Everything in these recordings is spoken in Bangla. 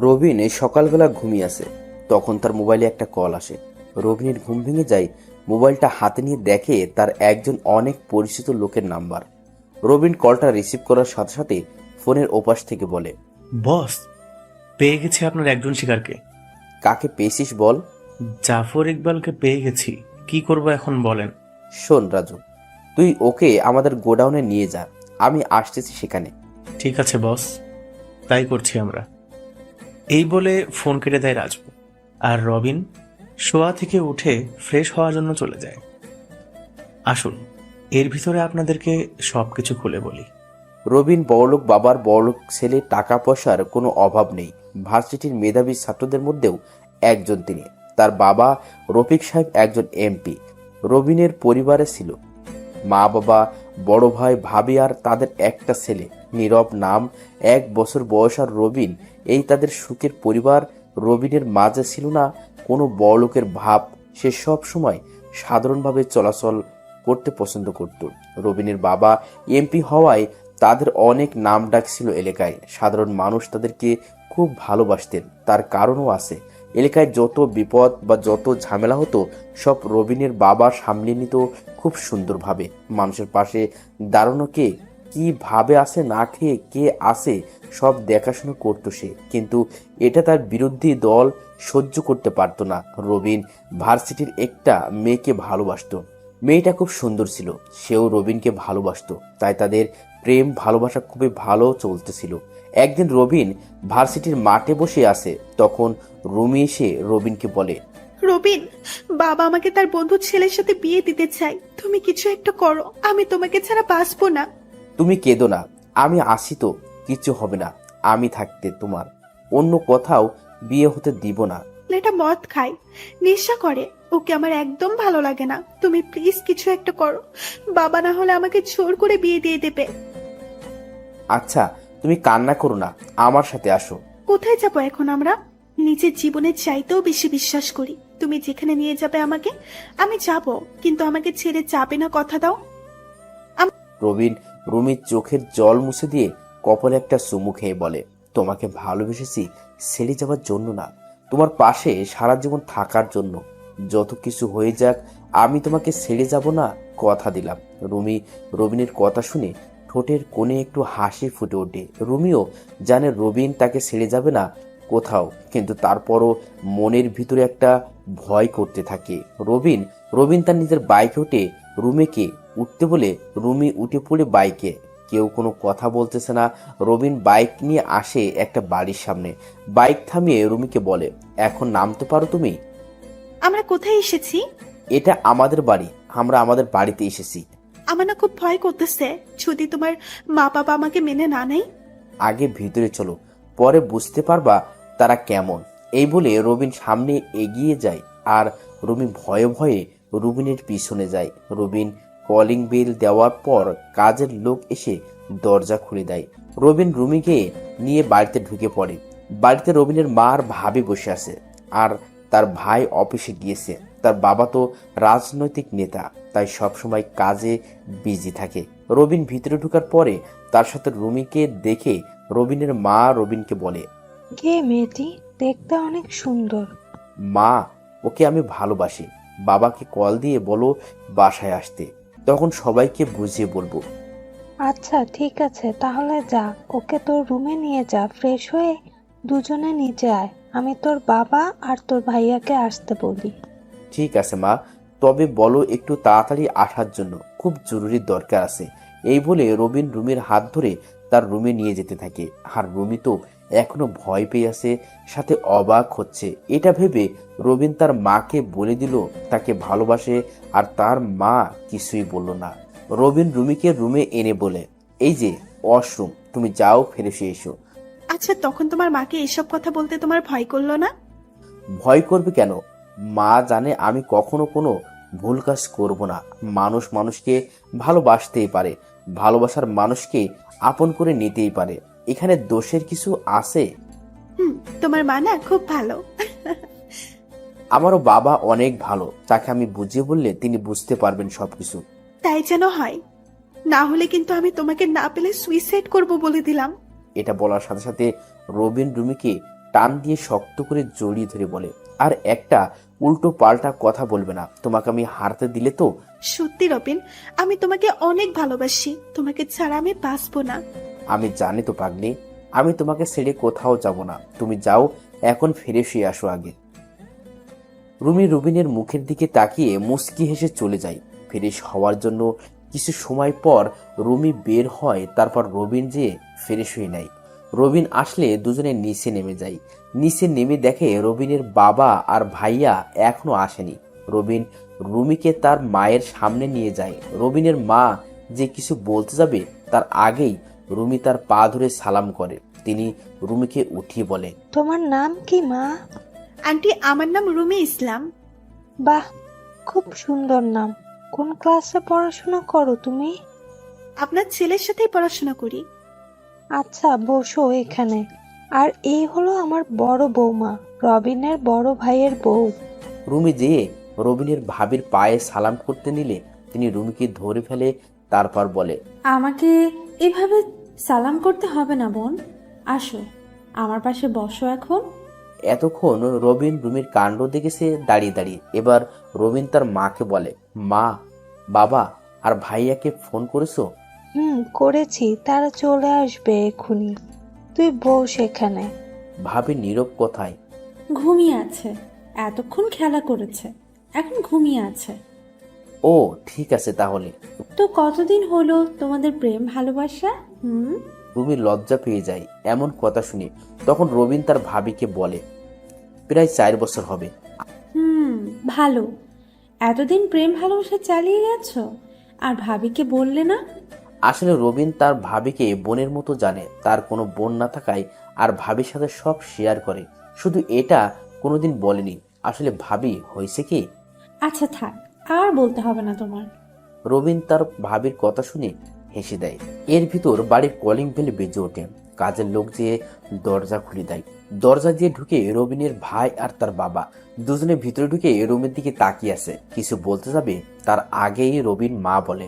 রবিন এই সকালবেলা ঘুমিয়ে আছে, তখন তার মোবাইলে একটা কল আসে। রবিনের ঘুম ভেঙে যায়। মোবাইলটা হাতে নিয়ে দেখে তার একজন অনেক পরিচিত লোকের নাম্বার। রবিন কলটা রিসিভ করার সাথে সাথে ফোনের ওপাশ থেকে বলে, বস, পেয়ে গেছি আপনার একজন শিকারকে। কাকে পেয়েছিস বল। জাফর ইকবালকে পেয়ে গেছি। কি করব এখন বলেন? শোন রাজু, তুই ওকে আমাদের গোডাউনে নিয়ে যা, আমি আসতেছি সেখানে। ঠিক আছে বস, তাই করছি আমরা। এই বলে ফোন কেটে দেয় রাজু। আর রবিন শোয়া থেকে উঠে ফ্রেশ হওয়ার জন্য চলে যায়। আসুন, এর ভিতরে আপনাদেরকে সবকিছু খুলে বলি। রবিন বড়লোক বাবার বড়লোক ছেলে, টাকা পয়সার কোনো অভাব নেই। ভার্সিটির মেধাবী ছাত্রদের মধ্যেও একজন তিনি। তার বাবা রফিক সাহেব একজন এমপি। রবিনের পরিবারে ছিল মা বাবা, বড় ভাই, ভাবি আর তাদের একটা ছেলে নীরব, নাম 1 বছর বয়স। আর রবিন, এই তাদের সুখের পরিবার। রবিনের মাঝে ছিল না কোনো বড়লোকের ভাব। সে সব সময় সাধারণভাবে চলাচল করতে পছন্দ করত। রবিনের বাবা এমপি হওয়ায় তাদের অনেক নাম ডাক ছিল এলাকায়। সাধারণ মানুষ তাদেরকে খুব ভালোবাসতেন। তার কারণও আছে। এলাকায় যত বিপদ বা যত ঝামেলা হতো সব রবিনের বাবা সামলে নিত খুব সুন্দরভাবে। মানুষের পাশে দাঁড়ানো কে কিভাবে আসে, না খেয়ে কে আসে, সব দেখাশোনা করতো সে। কিন্তু এটা তার বিরোধী দল সহ্য করতে পারত না। রবিন ভার্সিটির একটা মেয়েকে ভালোবাসতো। মেয়েটা খুব সুন্দর ছিল, সেও রবিনকে ভালোবাসতো। তাই তাদের প্রেম ভালোবাসা খুবই ভালো চলতেছিল। একদিন রবিন ভার্সিটির মাঠে বসে আছে, তখন রুমি এসে রবিনকে বলে, রবিন, বাবা আমাকে তার বন্ধুর ছেলের সাথে বিয়ে দিতে চাই। তুমি কিছু একটা করো, আমি তোমাকে ছাড়া বাঁচবো না। তুমি কেঁদো না, আমি আসি তো, কিছু হবে না। আমি থাকতে তোমার অন্য কোথাও বিয়ে হতে দিব না। এটা মদ খায়, নেশা করে, ওকে আমার একদম ভালো লাগে না। তুমি প্লিজ কিছু একটা করো, বাবা না হলে আমাকে জোর করে বিয়ে দিয়ে দেবে। আচ্ছা, তুমি কান্না করো না, আমার সাথে আসো। কোথায় যাবো এখন আমরা? নিজের জীবনের চাইতেও বেশি বিশ্বাস করি। তুমি যেখানে নিয়ে যাবে আমাকে, আমি যাব, কিন্তু আমাকে ছেড়ে যাবে না, কথা দাও। রবিন রুমির চোখের জল মুছে দিয়ে কপালে একটা চুমু খেয়ে বলে, তোমাকে ভালোবেসেছি ছেড়ে যাওয়ার জন্য না, তোমার পাশে সারা জীবন থাকার জন্য। যত কিছু হয়ে যাক, আমি তোমাকে ছেড়ে যাব না, কথা দিলাম। রুমি রবিনের কথা শুনে ঠোঁটের কোণে একটু হাসি ফুটে ওঠে। রুমিও জানে রবিন তাকে ছেড়ে যাবে না কোথাও, কিন্তু তারপরও মনের ভিতরে একটা ভয় করতে থাকে। রবিন রবিন তার নিজের বাইকে উঠে রুমিকে উঠতে বলে রুমি উঠে পড়ে বাইকে। কেউ কোনো কথা বলতেছে না। রবিন বাইক নিয়ে আসে একটা বাড়ির সামনে, বাইক থামিয়ে রুমিকে বলে, এখন নামতে পারো তুমি। আমরা কোথায় এসেছি? এটা আমাদের বাড়ি, আমরা আমাদের বাড়িতে এসেছি। আমার না খুব ভয় করতেছে, যদি তোমার মা বাবা আমাকে মেনে না নেয়। আগে ভিতরে চলো, পরে বুঝতে পারবা তারা কেমন। এই বলে রবিন সামনে এগিয়ে যায়, আর রুমি ভয়ে ভয়ে রুবিনের পিছনে যায়। রবিন কলিং বেল দেওয়ার পর কাজের লোক এসে দরজা খুলে দেয়। রবিন রুমিকে নিয়ে বাড়িতে ঢুকে পড়ে। বাড়িতে রবিনের মা আর ভাবি বসে আছে, আর তার ভাই অফিসে গিয়েছে। তার বাবা তো রাজনৈতিক নেতা, তাই সবসময় কাজে বিজি থাকে। রবিন ভিতরে ঢোকার পরে তার সাথে রুমিকে দেখে রবিনের মা রবিনকে বলে, কে মেয়েটি? দেখতে অনেক সুন্দর। মা, ওকে আমি ভালোবাসি। বাবাকে কল দিয়ে বলো বাসায় আসতে, তখন সবাইকে বুঝিয়ে বলবো। আচ্ছা ঠিক আছে, তাহলে যা, ওকে তোর রুমে নিয়ে যা, ফ্রেশ হয়ে দুজনে নিচে আয়। আমি তোর বাবা আর তোর ভাইয়াকে আসতে বলি। ঠিক আছে মা, তবে বলো একটু তাড়াতাড়ি আসার জন্য, খুব জরুরি দরকার আছে। এই বলে রবিন রুমির হাত ধরে তার রুমে নিয়ে যেতে থাকে। আর রুমি তো এখনো ভয় পেয়ে আছে, সাথে অবাক হচ্ছে। এটা ভেবে রবিন তার মাকে বলে দিল তাকে ভালোবাসে, আর তার মা কিছুই বলল না। রবিন রুমিকে রুমে এনে বলে, এই যে ওয়াশরুম, তুমি যাও, ফ্রেশ হয়ে এসো। আচ্ছা, তখন তোমার মাকে এসব কথা বলতে তোমার ভয় করলো না? ভয় করবে কেন? মা জানে আমি কখনো কোনো ভুল কাজ করব না। মানুষ মানুষকে ভালোবাসতেই পারে, ভালোবাসার মানুষকে আপন করে নিতেই পারে। এখানে দোষের কিছু আছে? হুম, তোমার মা না খুব ভালো। আমারও বাবা অনেক ভালো, তাকে আমি বুঝিয়ে বললে তিনি বুঝতে পারবেন সবকিছু। তাই যেন হয়, না হলে কিন্তু আমি তোমাকে না পেলে সুইসাইড করব বলে দিলাম। এটা বলার সাথে সাথে রবিন রুমিকে টান দিয়ে শক্ত করে জড়িয়ে ধরে বলে, আর একটা উল্টো পাল্টা কথা বলবে না। তোমাকে আমি হারতে দিলে তো। সত্যি রবিন, আমি তোমাকে অনেক ভালোবাসি, তোমাকে ছাড়া আমি বাঁচবো না। আমি জানি তো পাগলি, আমি তোমাকে ছেড়ে কোথাও যাব না। তুমি যাও, এখন ফিরে শুয়ে আসো আগে। রুমি রুবিনের মুখের দিকে তাকিয়ে মুচকি হেসে চলে যায়। ফ্রেশ হওয়ার জন্য কিছু সময় পর রুমি বের হয়, তারপর রবিন যেয়ে ফ্রেশ হয়ে নেয়। রবিন আসলে দুজনে নিচে নেমে যায়। নিচে নেমে দেখে রবিনের বাবা আর ভাইয়া এখনো আসেনি। রবিন রুমিকে তার মায়ের সামনে নিয়ে যায়। রবিনের মা যে কিছু বলতে যাবে তার আগেই রুমি তার পা ধরে সালাম করে। তিনি রুমিকে উঠিয়ে বলে, তোমার নাম কি মা? আন্টি, আমার নাম রুমি ইসলাম। বাহ, খুব সুন্দর নাম। কোন ক্লাসে পড়াশোনা করো তুমি? আপনার ছেলের সাথেই পড়াশোনা করি। আচ্ছা, বসো এখানে। আর এই হলো আমার বড় বৌমা, রবিনের বড় ভাইয়ের বউ। রুমি যেয়ে রবিনের ভাবির পায়ে সালাম করতে নিলে তিনি রুমিকে ধরে ফেলে, তারপর বলে, আমাকে এভাবে সালাম করতে হবে না বোন, আসো আমার পাশে বসো এখন। এতক্ষণ রবিন রুমির কাণ্ড দেখেছে দাঁড়িয়ে দাঁড়িয়ে। এবার রবিন তার মাকে বলে, মা, বাবা আর ভাইয়াকে ফোন করেছো? করেছি, তারা চলে আসবে এক্ষুনি। তুই বস এখানে। ভাবি নীরব কোথায়? ঘুমিয়ে আছে, এতক্ষণ খেলা করেছে, এখন ঘুমিয়ে আছে। ও ঠিক আছে তাহলে। তো কতদিন হলো তোমাদের প্রেম ভালোবাসা? রুমি লজ্জা পেয়ে যায় এমন কথা শুনে। তখন রবিন তার ভাবিকে বলে, প্রায় 4 বছর হবে। ভালো। এতদিন প্রেম ভালোবাসা চালিয়ে গেছো আর ভাবিকে বললে না? আসলে রবিন তার ভাবিকে বোনের মতো জানে। তার কোনো বোন না থাকায় আর ভাবির সাথে সব শেয়ার করে, শুধু এটা কোনোদিন বলেনি। আসলে ভাবি হয়েছে কি। আচ্ছা থাক, আর বলতে হবে না তোমার। রবিন তার ভাবির কথা শুনে হেসে দেয়। এর ভিতর বাড়ির কলিং বেল বেজে ওঠে। কাজের লোক যেয়ে দরজা খুলে দেয়। দরজা দিয়ে ঢুকে রবিনের ভাই আর তার বাবা দুজনে ভিতরে ঢুকে রুমের দিকে তাকিয়ে আছে। কিছু বলতে যাবে তার আগেই রবিন মা বলে,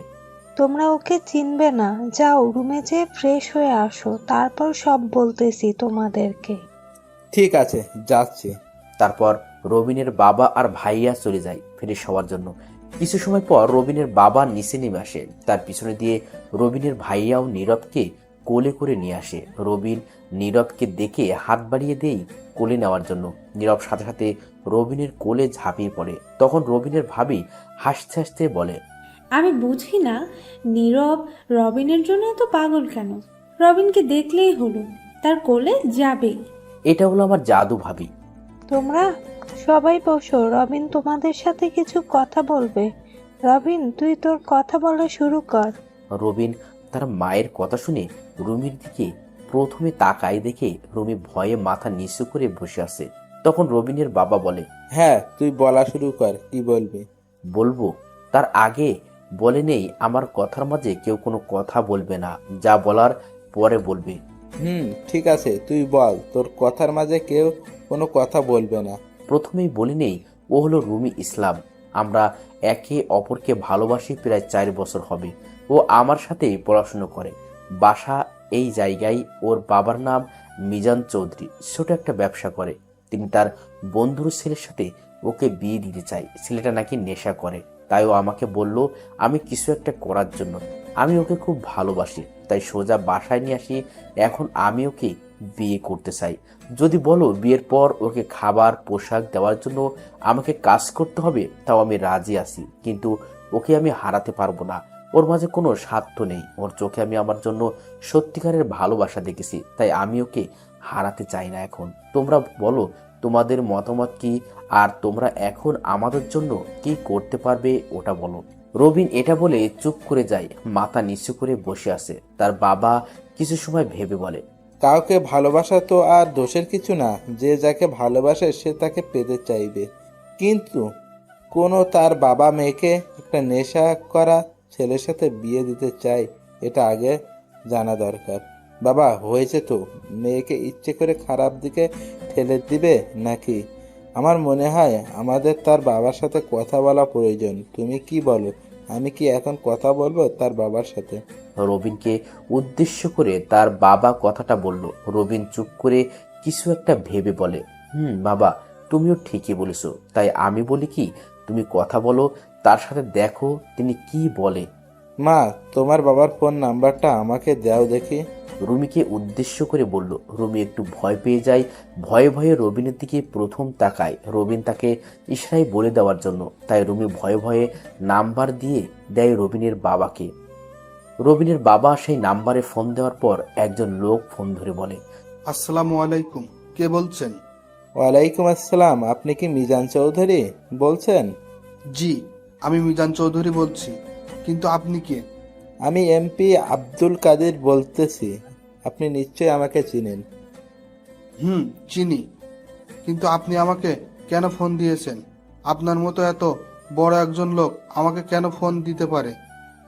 তোমরা ওকে চিনবে না, যাও রুমে যেয়ে ফ্রেশ হয়ে আসো, তারপর সব বলতেছি তোমাদেরকে। ঠিক আছে, যাচ্ছি। তারপর রবিনের বাবা আর ভাইয়া চলে যায় ফ্রেশ হওয়ার জন্য। কিছু সময় পর রবিনের বাবা নিচে নেমে আসে। তার পিছনে দিয়ে রবিনের ভাইয়াও নীরবকে কোলে করে নিয়ে আসে। রবিন নীরবকে দেখে হাত বাড়িয়ে দেই কোলে নেওয়ার জন্য। নীরব সাথে সাথে রবিনের কোলে ঝাঁপিয়ে পড়ে। তখন রবিনের ভাবি হাসতে হাসতে বলে, আমি বুঝি না নীরব রবিনের জন্য এত পাগল কেন। রবিনকে দেখলেই হলো, তার কোলে যাবেই। এটা হলো আমার জাদু ভাবি। তোমরা সবাই বসো, রবিন তোমাদের সাথে কিছু কথা বলবে। রবিন, তুই তোর কথা বলা শুরু কর। রবিন তার মায়ের কথা শুনে রুমির দিকে প্রথমে তাকায়। দেখে রুমি ভয়ে মাথা নিচু করে বসে আছে। তখন রবিনের বাবা বলে, হ্যাঁ, তুই বলা শুরু কর, কি বলবি? বলবো? তার আগে বলে নেই আমার কথার মাঝে কেউ কোনো কথা বলবে না, যা বলার পরে বলবে। ঠিক আছে, তুই বল, তোর কথার মাঝে কেউ কোনো কথা বলবে না। প্রথমেই বলে নেই ও হলো রুমি ইসলাম। আমরা একে অপরকে ভালোবাসি প্রায় 4 বছর হবে। ও আমার সাথেই পড়াশুনো করে, বাসা এই জায়গায়। ওর বাবার নাম মিজান চৌধুরী, ছোট একটা ব্যবসা করে। তিনি তার বন্ধুর ছেলের সাথে ওকে বিয়ে দিতে চায়। ছেলেটা নাকি নেশা করে, তাই ও আমাকে বলল আমি কিছু একটা করার জন্য। আমি ওকে খুব ভালোবাসি, তাই সোজা বাসায় নিয়ে আসি। এখন আমি ওকে বিয়ে করতে চাই। যদি বলো বিয়ের পর ওকে খাবার পোশাক দেওয়ার জন্য আমাকে কাজ করতে হবে, তাও আমি রাজি আছি। কিন্তু ওকে আমি হারাতে পারবো না। ওর মাঝে কোনো স্বার্থ নেই। ওর চোখে আমি আমার জন্য সত্যিকারের ভালোবাসা দেখেছি, তাই আমি ওকে হারাতে চাই না। এখন তোমরা বলো তোমাদের মতামত কি, আর তোমরা এখন আমাদের জন্য কি করতে পারবে ওটা বলো। রবিন এটা বলে চুপ করে যায়, মাথা নিচু করে বসে আছে। তার বাবা কিছু সময় ভেবে বলে, কাউকে ভালোবাসা তো আর দোষের কিছু না। যে যাকে ভালোবাসে সে তাকে পেতে চাইবে। কিন্তু কোনো তার বাবা মেয়েকে একটা নেশা করা ছেলের সাথে বিয়ে দিতে চায়, এটা আগে জানা দরকার। বাবা, হয়েছে তো, মেয়েকে ইচ্ছে করে খারাপ দিকে ঠেলে দিবে নাকি? আমার মনে হয় আমাদের তার বাবার সাথে কথা বলা প্রয়োজন। তুমি কি বলো? আমি কি এখন কথা বলবো তার বাবার সাথে? রবিনকে উদ্দেশ্য করে তার বাবা কথাটা বলল। রবিন চুপ করে কিছু একটা ভেবে বলে, বাবা, তুমিও ঠিকই বলেছো। তাই আমি বলি কি, তুমি কথা বলো, তার সাথে দেখো তিনি কি বলে। মা, তোমার বাবার ফোন নাম্বারটা আমাকে দাও দেখি। রুমিকে উদ্দেশ্য করে বলল। রুমি একটু ভয় পেয়ে যায়। ভয়ে ভয়ে রবিনের দিকে প্রথম তাকায় রবিন তাকে ইশারায় বলে দেওয়ার জন্য। তাই রুমি ভয়ে ভয়ে নাম্বার দিয়ে দেয় রবিনের বাবাকে। রবিনের বাবা সেই নাম্বারে ফোন দেওয়ার পর একজন লোক ফোন ধরে বলে, আসসালামু আলাইকুম, কে বলছেন? ওয়ালাইকুম আসসালাম, আপনি কি মিজান চৌধুরী বলছেন? জি, আমি মিজান চৌধুরী বলছি, কিন্তু আপনি কে? আমি এমপি আব্দুল কাদের বলতেছি। আপনি নিশ্চয়ই আমাকে চিনেন। চিনি, কিন্তু আপনি আমাকে কেন ফোন দিয়েছেন? আপনার মতো এত বড় একজন লোক আমাকে কেন ফোন দিতে পারে?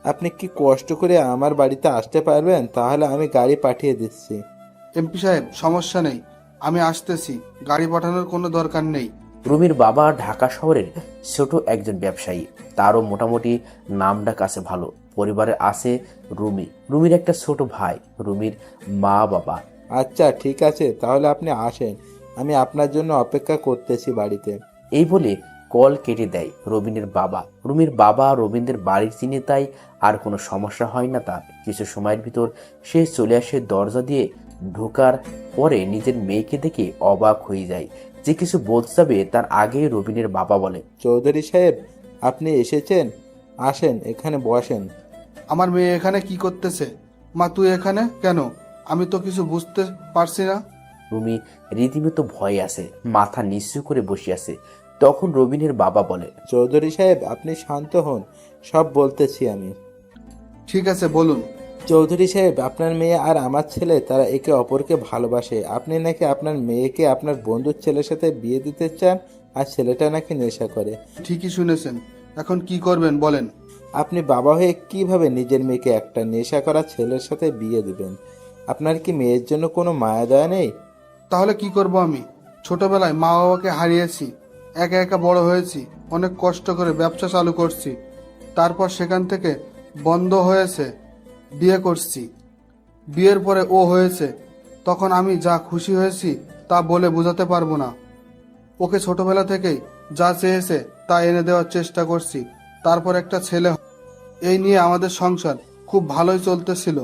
আপনি কি কষ্ট করে আমার বাড়িতে আসতে পারবেন? তাহলে আমি গাড়ি পাঠিয়ে দিচ্ছি। এমপি সাহেব, সমস্যা নেই, আমি আসতেছি, গাড়ি পাঠানোর কোনো দরকার নেই। রুমির বাবা ঢাকা শহরের ছোট একজন ব্যবসায়ী। তারও মোটামুটি নামডাক আছে ভালো। পরিবারে আছে রুমির একটা ছোট ভাই, রুমির মা বাবা। আচ্ছা ঠিক আছে, তাহলে আপনি আসেন, আমি আপনার জন্য অপেক্ষা করতেছি বাড়িতে। এই বলে কল কেটে দেয় রবিনের বাবা। রুমির বাবা রবীন্দ্রের বাড়ির চিনে, তাই আর কোনো সমস্যা হয় না তার। কিছু সময়ের ভিতর সে চলে আসে। দরজা দিয়ে ঢোকার পরে নিজের মেয়েকে দেখে অবাক হয়ে যায়। যে কিছু বলতে যাবে তার আগেই রবিনের বাবা বলে, চৌধুরী সাহেব, আপনি এসেছেন, আসেন এখানে বসেন। আমার মেয়ে এখানে কি করতেছে? মা, তুই এখানে কেন? আমি তো কিছু বুঝতে পারছি না। রুমি রীতিমতো ভয়ে আছে, মাথা নিচু করে বসে আছে। তখন রবিনের বাবা বলে, চৌধুরী সাহেব, আপনি শান্ত হন, সব বলতেছি আমি। ঠিক আছে, বলুন। চৌধুরী সাহেব, আপনার মেয়ে আর আমার ছেলে তারা একে অপরকে ভালোবাসে। আপনি নাকি আপনার মেয়েকে আপনার বন্ধুর ছেলের সাথে বিয়ে দিতে চান, আর ছেলেটা নাকি নেশা করে। ঠিকই শুনেছেন, এখন কি করবেন বলেন? আপনি বাবা হয়ে কিভাবে নিজের মেয়েকে একটা নেশা করা ছেলের সাথে বিয়ে দিবেন? আপনার কি মেয়ের জন্য কোনো মায়া দয়া নেই? তাহলে কি করব আমি? ছোটবেলায় মা বাবাকে হারিয়েছি, একা একা বড় হয়েছি, অনেক কষ্ট করে ব্যবসা চালু করছি, তারপর সেখান থেকে বন্ধ হয়েছে, বিয়ে করছি। বিয়ের পরে ও হয়েছে, তখন আমি যা খুশি হয়েছি তা বলে বোঝাতে পারবো না। ওকে ছোটবেলা থেকেই যা চেয়েছে তা এনে দেওয়ার চেষ্টা করছি। তারপর একটা ছেলে, এই নিয়ে আমাদের সংসার খুব ভালোই চলতেছিল।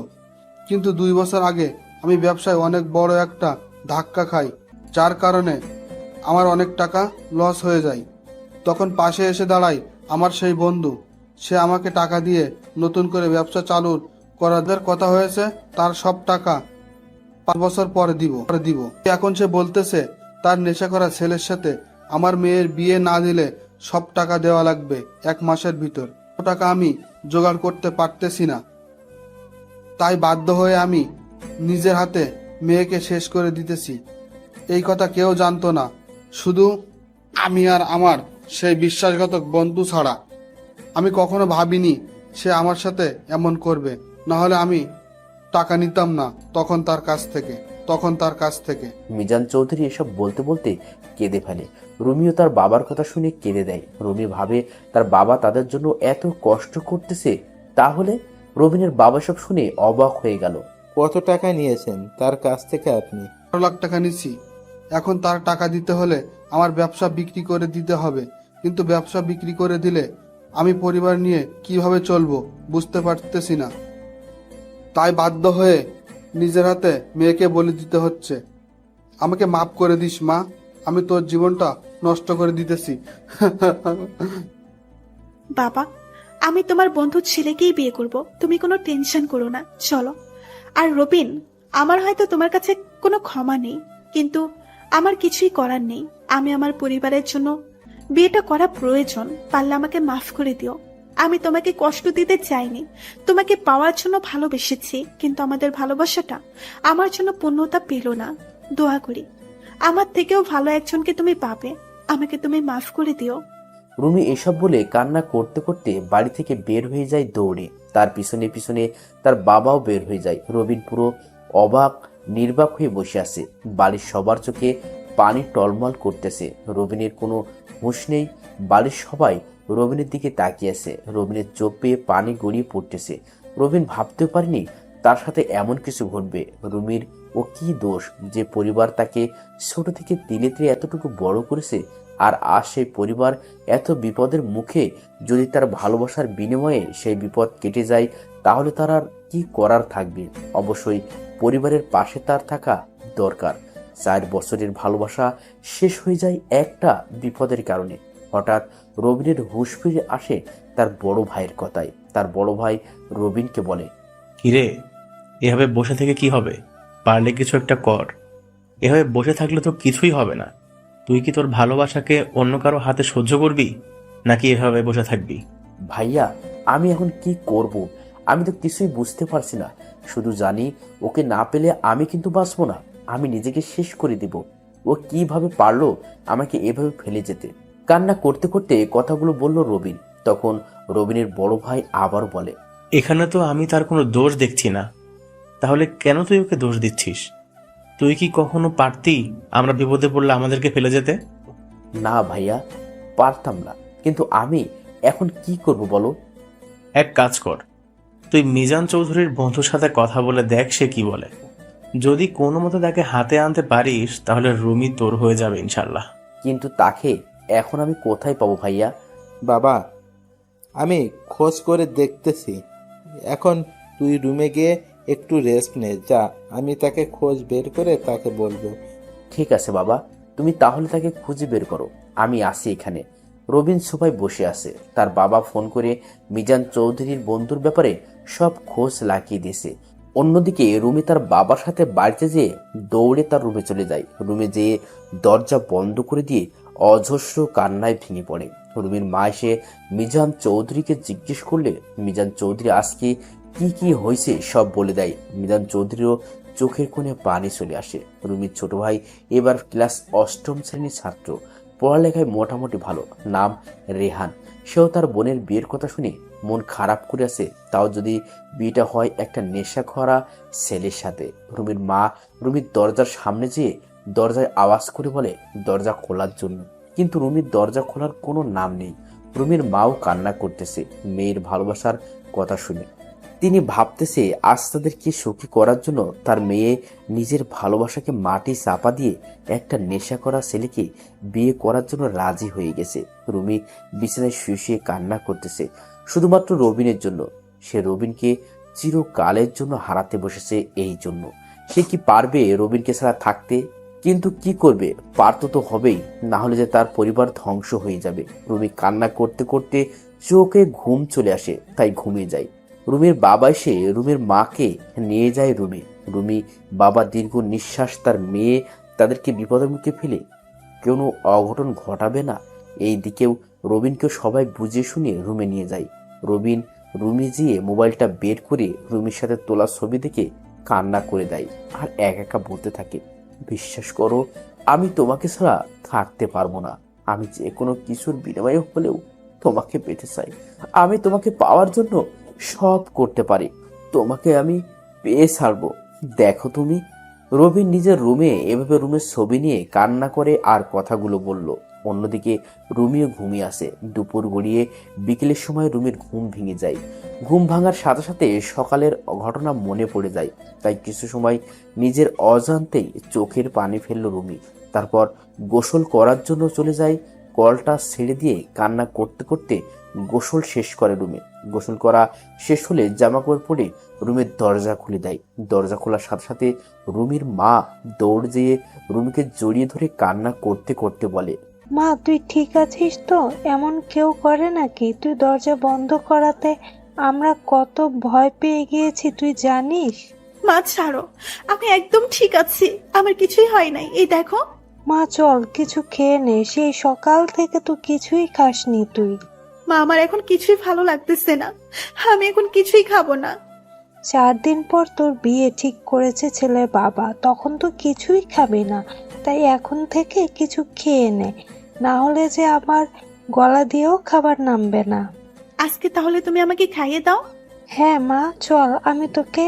কিন্তু 2 বছর আগে আমি ব্যবসায় অনেক বড় একটা ধাক্কা খাই, যার কারণে আমার অনেক টাকা লস হয়ে যায়। তখন পাশে এসে দাঁড়ায় আমার সেই বন্ধু। সে আমাকে টাকা দিয়ে নতুন করে ব্যবসা চালু করার কথা হয়েছে, তার সব টাকা 5 বছর পরে দিব। এখন সে বলতেছে তার নেশা করা ছেলের সাথে আমার মেয়ের বিয়ে না দিলে সব টাকা দেওয়া লাগবে 1 মাসের ভিতর। টাকা আমি জোগাড় করতে পারতেছি না, তাই বাধ্য হয়ে আমি নিজের হাতে মেয়েকে শেষ করে দিতেছি। এই কথা কেউ জানতো না, শুধু আমি আর আমার সেই বিশ্বাসঘাতক বন্ধু ছাড়া। আমি কখনো ভাবিনি সে আমার সাথে এমন করবে, না হলে আমি টাকা নিতাম না তখন তার কাছ থেকে। মিজান চৌধুরী এসব বলতে বলতে কেঁদে ফেলে। রুমিও তার বাবার কথা শুনে কেঁদে দেয়। রুমি ভাবে তার বাবা তাদের জন্য এত কষ্ট করতেছে। তাহলে রবিনের বাবা সব শুনে অবাক হয়ে গেল। কত টাকা নিয়েছেন তার কাছ থেকে আপনি? 12 লাখ টাকা নিচ্ছি। এখন তার টাকা দিতে হলে আমার ব্যবসা বিক্রি করে দিতে হবে, কিন্তু ব্যবসা বিক্রি করে দিলে আমি পরিবার নিয়ে কিভাবে চলবো বুঝতে পারতেছি না। তাই বাধ্য হয়ে নিজের হাতে মেয়েকে বলে দিতে হচ্ছে। আমাকে মাফ করে দিস মা, আমি তোর জীবনটা নষ্ট করে দিতেছি। বাবা, আমি তোমার বন্ধুর ছেলেকেই বিয়ে করব, তুমি কোনো টেনশন করো না, চলো। আর রবিন, আমার হয়তো তোমার কাছে কোনো ক্ষমা নেই, কিন্তু আমার কিছুই করার নেই। আমি আমার পরিবারের জন্য বিয়েটা করা প্রয়োজন, পারলে আমাকে মাফ করে দিও। আমি তোমাকে কষ্ট দিতে চাইনি, তোমাকে পাওয়ার জন্য ভালোবেসেছি, কিন্তু আমাদের ভালোবাসাটা আমার জন্য পূর্ণতা পেল না। দোয়া করি আমার থেকেও ভালো একজনকে তুমি পাবে, আমাকে তুমি মাফ করে দিও। রুমি এসব বলে কান্না করতে করতে বাড়ি থেকে বের হয়ে যায় দৌড়ে। তার পিছনে পিছনে তার বাবাও বের হয়ে যায়। রবিন পুরো অবাক নির্বাক হয়ে বসে আছে। বাড়ির সবার চোখে পানি টলমল করতেছে। রবিনের কোনো হুঁশ নেই। বাড়ির সবাই রবিনের দিকে তাকিয়ে আছে। রবিনের চোখ পেয়ে পানি গড়িয়ে পড়তেছে। রবিন ভাবতেও পারেনি তার সাথে এমন কিছু ঘটবে। রুমির ও কি দোষ যে পরিবার তাকে ছোট থেকে তিলে তিলে এতটুকু বড় করেছে, আর আজ সেই পরিবার এত বিপদের মুখে যদি তার ভালোবাসার বিনিময়ে সেই বিপদ কেটে যায় তাহলে তার আর কি করার থাকবে। অবশ্যই পরিবারের পাশে তার থাকা দরকার। 4 বছরের ভালোবাসা শেষ হয়ে যায় একটা বিপদের কারণে। হঠাৎ রবিনের হুঁশ ফিরে আসে তার বড় ভাইয়ের কথায়। তার বড় ভাই রবিনকে বলে, কিরে, এভাবে বসে থেকে কি হবে? পারলে কিছু একটা কর। এভাবে বসে থাকলে তো কিছুই হবে না। তুই কি তোর ভালোবাসাকে অন্য কারো হাতে সহ্য করবি, নাকি এভাবে বসে থাকবি? ভাইয়া আমি এখন কি করব? আমি তো কিছুই বুঝতে পারছি না। শুধু জানি ওকে না পেলে আমি কিন্তু বাঁচবো না, আমি নিজেকে শেষ করে দিব। ও কিভাবে পারলো আমাকে এভাবে ফেলে যেতে? কান্না করতে করতে কথাগুলো বলল রবিন। তখন রবিনের বড় ভাই আবার বলে, এখানে তো আমি তার কোনো দোষ দেখছি না। তাহলে কেন তুই ওকে দোষ দিচ্ছিস? তুই কি কখনো পারতি আমরা বিপদে পড়লে আমাদেরকে ফেলে যেতে? না ভাইয়া, পারতাম না, কিন্তু আমি এখন কি করব বলো? এক কাজ কর, তুই মিজান চৌধুরীর বন্ধুর সাথে কথা বলে দেখ সে কি বলে। যদি কোনো মতো তাকে হাতে আনতে পারিস তাহলে রুমি তোর হয়ে যাবে ইনশাল্লাহ। কিন্তু তাকে এখন আমি কোথায় পাবো ভাইয়া? বাবা, আমি খোঁজ করে দেখতেছি। এখন তুই রুমে গিয়ে একটু রেস্ট নে, যা। আমি তাকে খোঁজ বের করে তাকে বলবো। ঠিক আছে বাবা, তুমি তাহলে তাকে খুঁজে বের করো, আমি আসি এখানে। রবিন সোফায় বসে আছে। তার বাবা ফোন করে মিজান চৌধুরীর বন্ধুর ব্যাপারে সব খোঁজ লাগিয়ে দিয়েছে। অন্যদিকে রুমি তার বাবার সাথে বাড়িতে যেয়ে দৌড়ে তার রুমে চলে যায়। রুমে যেয়ে দরজা বন্ধ করে দিয়ে অজস্র কান্নায় ভেঙে পড়ে। রুমির মা এসে মিজান চৌধুরীকে জিজ্ঞেস করলে মিজান চৌধুরী আজকে কি কি হয়েছে সব বলে দেয়। মিজান চৌধুরীও চোখের কোণে পানি চলে আসে। রুমির ছোট ভাই এবার ক্লাস 8ম শ্রেণীর ছাত্র, পড়ালেখায় মোটামুটি ভালো, নাম রেহান। সেও তার বোনের বিয়ের কথা শুনে মন খারাপ করে আছে, তাও যদি বিয়েটা হয় একটা নেশাখোরা ছেলের সাথে। রুমির মা রুমির দরজার সামনে যেয়ে দরজায় আওয়াজ করে বলে দরজা খোলার জন্য, কিন্তু রুমির দরজা খোলার কোনো নাম নেই। রুমির মাও কান্না করতেছে মেয়ের ভালোবাসার কথা শুনে। তিনি ভাবতেছে আজ তাদেরকে সুখী করার জন্য তার মেয়ে নিজের ভালোবাসাকে মাটি চাপা দিয়ে একটা নেশা করা ছেলেকে বিয়ে করার জন্য রাজি হয়ে গেছে। রুমি বিছানায় শুয়ে শুয়ে কান্না করতেছে শুধুমাত্র রবিনের জন্য। সে রবিনকে চিরকালের জন্য হারাতে বসেছে। এই জন্য সে কি পারবে রবিনকে ছাড়া থাকতে? কিন্তু কি করবে, পারতো তো হবেই, না হলে যে তার পরিবার ধ্বংস হয়ে যাবে। রুমি কান্না করতে করতে চোখে ঘুম চলে আসে, তাই ঘুমিয়ে যায়। রুমির বাবা এসে রুমির মাকে নিয়ে যায় রুমে। রুমি বাবা দীর্ঘ নিঃশ্বাস, তার মেয়ে তাদেরকে বিপদের মুখে ফেলে কোনো অঘটন ঘটাবে না এই দিকেও রবিনকে সবাই বুঝিয়ে শুনিয়ে রুমে নিয়ে যায়। রবিন রুমে যেয়ে মোবাইলটা বের করে রুমির সাথে তোলা ছবি দেখে কান্না করে দেয় আর একা বলতে থাকে, বিশ্বাস করো আমি তোমাকে ছাড়া থাকতে পারবো না। আমি যে কোনো কিছুর বিনিময়ে হলেও তোমাকে পেতে চাই। আমি তোমাকে পাওয়ার জন্য সব করতে পারি। তোমাকে আমি পেয়ে ছাড়বো। দেখো তুমি। রবিন নিজের রুমে এভাবে রুমের ছবি নিয়ে কান্না করে আর কথাগুলো বলল। অন্যদিকে রুমিও ঘুমিয়ে আসে। দুপুর গড়িয়ে বিকেলের সময় রুমির ঘুম ভেঙে যায়। ঘুম ভাঙার সাথে সাথে সকালের ঘটনা মনে পড়ে যায়, তাই কিছু সময় নিজের অজান্তেই চোখের পানি ফেলল রুমি। তারপর গোসল করার জন্য চলে যায়। কলটা ছেড়ে দিয়ে কান্না করতে করতে গোসল শেষ করে রুমে। গোসল করা শেষ হলে জামাকাপড় পরে রুমের দরজা খুলে দেয়। দরজা খোলার সাথে সাথে রুমির মা দৌড় যেয়ে রুমিকে জড়িয়ে ধরে কান্না করতে করতে বলে, মা তুই ঠিক আছিস তো? এমন কেউ করে নাকি? তুই দরজা বন্ধ করাতে আমরা কত ভয় পেয়ে গিয়েছি তুই জানিস? মা ছাড়ো, আমি একদম ঠিক আছি, আমার কিছুই হয় নাই। এই দেখো। মা চল কিছু খেয়ে নে, সেই সকাল থেকে তো কিছুই খাসনি তুই। মা আমার এখন কিছুই ভালো লাগতেছে না, আমি এখন কিছুই খাবো না। 4 দিন পর তোর বিয়ে ঠিক করেছে ছেলের বাবা, তখন তো কিছুই খাবি না। তাই এখন থেকে কিছু খেয়ে নে, না হলে যে আমার গলা দিয়েও খাবার নামবে না। আজকে তাহলে তুমি আমাকে খাইয়ে দাও। হ্যাঁ মা চল, আমি তোকে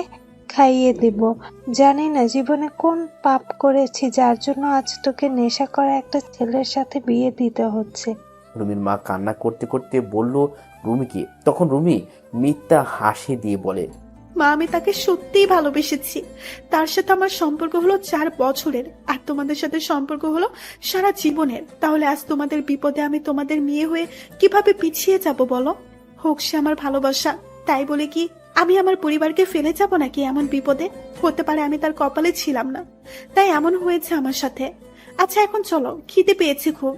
খাইয়ে দিব। জানি না জীবনে কোন পাপ করেছি যার জন্য আজ তোকে নেশা করা একটা ছেলের সাথে বিয়ে দিতে হচ্ছে। রুমির মা কান্না করতে করতে বলল, রুমিকে। তখন রুমি মিথ্যা হাসি দিয়ে বলে, মা, আমি তাকে সত্যিই ভালোবেসেছি। তার সাথে আমার সম্পর্ক হলো 4 বছরের, আর তোমাদের সাথে সম্পর্ক হলো সারা জীবনের। তাহলে আজ তোমাদের বিপদে আমি তোমাদের মেয়ে হয়ে কিভাবে পিছিয়ে যাব বলো? হোক সে আমার ভালোবাসা, তাই বলে কি আমি আমার পরিবারকে ফেলে যাব নাকি এমন বিপদে? হতে পারে আমি তার কপালে ছিলাম না, তাই এমন হয়েছে আমার সাথে। আচ্ছা এখন চলো, খিদে পেয়েছে খুব।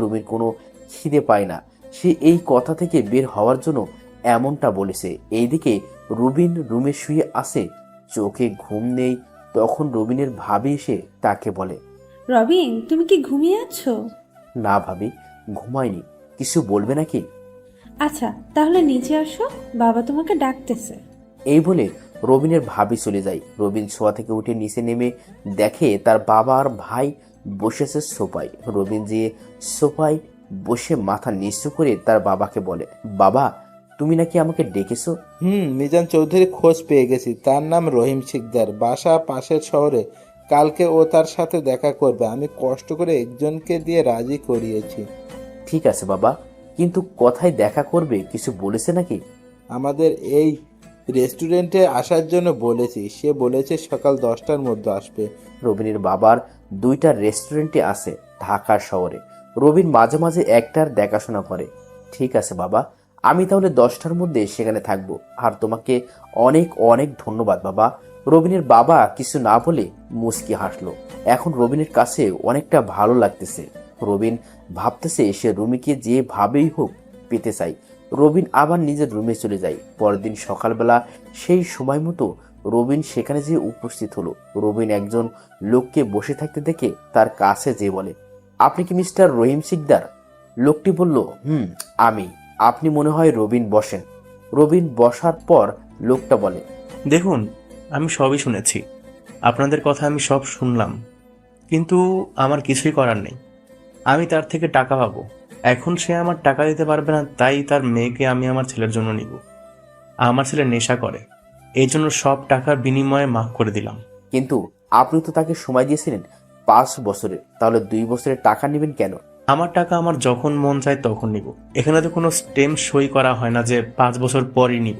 রুমির কোনো খিদে পায় না, সে এই কথা থেকে বের হওয়ার জন্য এমনটা বলেছে। এইদিকে রুবিন রুমে শুয়ে আছে, চোখে ঘুম নেই। তখন রুবিনের ভাবি এসে তাকে বলে, রবিন, তুমি কি ঘুমিয়ে আছো? না ভাবি, ঘুমায়নি। কিছু বলবে নাকি? আচ্ছা তাহলে নিচে আসো, বাবা তোমাকে ডাকতেছে। এই বলে রবিনের ভাবি চলে যায়। রবিন শোয়া থেকে উঠে নিচে নেমে দেখে তার বাবা আর ভাই বসেছে সোফায়। রবিন যে সোফায় বসে মাথা নিচু করে তার বাবাকে বলে, বাবা তুমি নাকি আমাকে ডেকেছো? মিজান চৌধুরী খোঁজ পেয়ে গেছি। তার নাম রহিম শিকদার, বাসা পাশের শহরে। কালকে ও তার সাথে দেখা করবে। আমি কষ্ট করে একজনকে দিয়ে রাজি করিয়েছি। ঠিক আছে বাবা, কিন্তু কোথায় দেখা করবে কিছু বলেছে নাকি? আমাদের এই রেস্টুরেন্টে আসার জন্য বলেছি। সে বলেছে সকাল 10টার মধ্যে আসবে। রবিনের বাবার 2টা রেস্টুরেন্টে আছে ঢাকা শহরে। রবিন মাঝে মাঝে একটার দেখাশোনা করে। ঠিক আছে বাবা, আমি তাহলে 10টার মধ্যে সেখানে থাকবো। আর তোমাকে অনেক অনেক ধন্যবাদ বাবা। রবিনের বাবা কিছু না বলে মুচকি হাসলো। এখন রবিনের কাছে অনেকটা ভালো লাগতেছে। রবিন ভাবতেছে সে রুমিকে যেভাবেই হোক পেতে চাই। রবিন আবার নিজের রুমে চলে যায়। পরের দিন সকালবেলা সেই সময় মতো রবিন সেখানে যেয়ে উপস্থিত হলো। রবিন একজন লোককে বসে থাকতে দেখে তার কাছে যেয়ে বলে, আপনি কি মিস্টার রহিম শিকদার? লোকটি বলল, আমি। আপনি মনে হয় রবিন, বসেন। রবিন বসার পর লোকটা বলে, দেখুন, আমি সবই শুনেছি, আপনাদের কথা আমি সব শুনলাম, কিন্তু আমার কিছুই করার নেই। আমি তার থেকে টাকা পাবো। এখন সে আমার টাকা দিতে পারবে না, তাই তার মেয়েকে আমি আমার ছেলের জন্য নিব। আমার ছেলে নেশা করে, এই জন্য সব টাকার বিনিময়ে মাফ করে দিলাম। কিন্তু আপনি তো তাকে সময় দিয়েছিলেন 5 বছরের, তাহলে 2 বছরের টাকা নেবেন কেন? আমার টাকা আমার যখন মন চায় তখন নিব। এখানে তো কোনো স্টেম সই করা হয় না যে 5 বছর পরই নিব।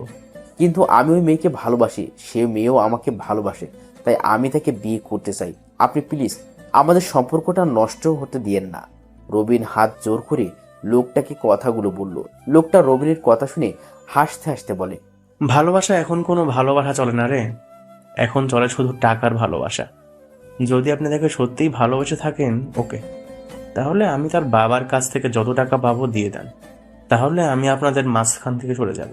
কিন্তু আমি ওই মেয়েকে ভালোবাসি, সে মেয়েও আমাকে ভালোবাসে, তাই আমি তাকে বিয়ে করতে চাই। আপনি প্লিজ আমাদের সম্পর্কটা নষ্ট হতে দিয়েন না। রবিন হাত জোর করে লোকটাকে কথাগুলো বলল। লোকটা রবিনের কথা শুনে হাসতে হাসতে বলে, ভালোবাসা এখন কোনো ভালোবাসা চলে না রে, এখন চলে শুধু টাকার ভালোবাসা। যদি আপনি তাকে সত্যিই ভালোবেসে থাকেন, ওকে, তাহলে আমি তার বাবার কাছ থেকে যত টাকা পাবো দিয়ে দেন, তাহলে আমি আপনাদের মাঝখান থেকে সরে যাব।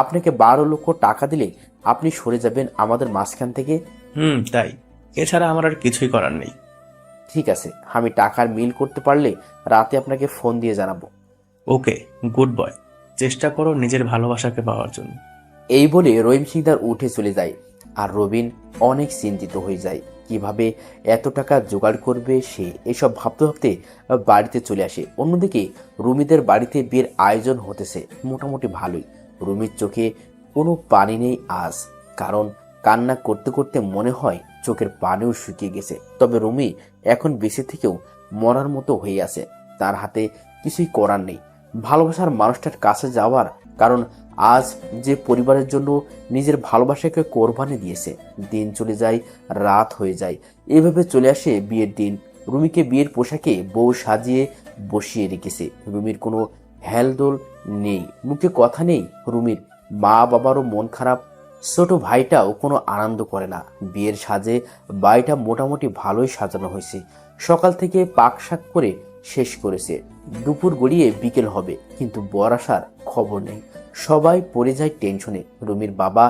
আপনাকে 12 লক্ষ টাকা দিলে আপনি সরে যাবেন আমাদের মাঝখান থেকে? তাই, এছাড়া আমার আর কিছুই করার নেই। ঠিক আছে, আমি টাকার মিল করতে পারলে রাতে আপনাকে ফোন দিয়ে জানাবো। ওকে, গুড বয়, চেষ্টা করো নিজের ভালোবাসাকে পাওয়ার জন্য। এই বলে রহিম সিকদার উঠে চলে যায়। আর রবিন অনেক চিন্তিত হয়ে যায়, কিভাবে এত টাকা জোগাড় করবে সে। এসব ভাবতে ভাবতে বাড়িতে চলে আসে। অন্যদিকে রুমিদের বাড়িতে বিয়ের আয়োজন হতেছে মোটামুটি ভালোই। রুমির চোখে কোনো পানি নেই আজ, কারণ কান্না করতে করতে মনে হয় চোখের পানিও শুকিয়ে গেছে। তবে রুমি এখন বেঁচে থেকেও মরার মতো হয়ে আছে। তার হাতে কিছুই করার নেই ভালোবাসার মানুষটার কাছে যাওয়ার, কারণ আজ যে পরিবারের জন্য নিজের ভালোবাসাকে কোরবানি দিয়েছে। দিন চলে যায়, রাত হয়ে যায়, এভাবে চলে আসে বিয়ের দিন। রুমিকে বিয়ের পোশাকে বউ সাজিয়ে বসিয়ে রেখেছে। রুমির কোনো হেলদোল নেই, মুখে কথা নেই। রুমির মা বাবারও মন খারাপ, ছোট ভাইটাও কোনো আনন্দ করে না। বিয়ের সাজে বাড়িটা মোটামুটি ভালোই সাজানো হয়েছে। সকাল থেকে পাক শাক করে শেষ করেছে। দুপুর গড়িয়ে বিকেল হবে, কিন্তু বর আসার খবর নেই। সবাই পড়ে যায় টেনশনে। রুমির বাবা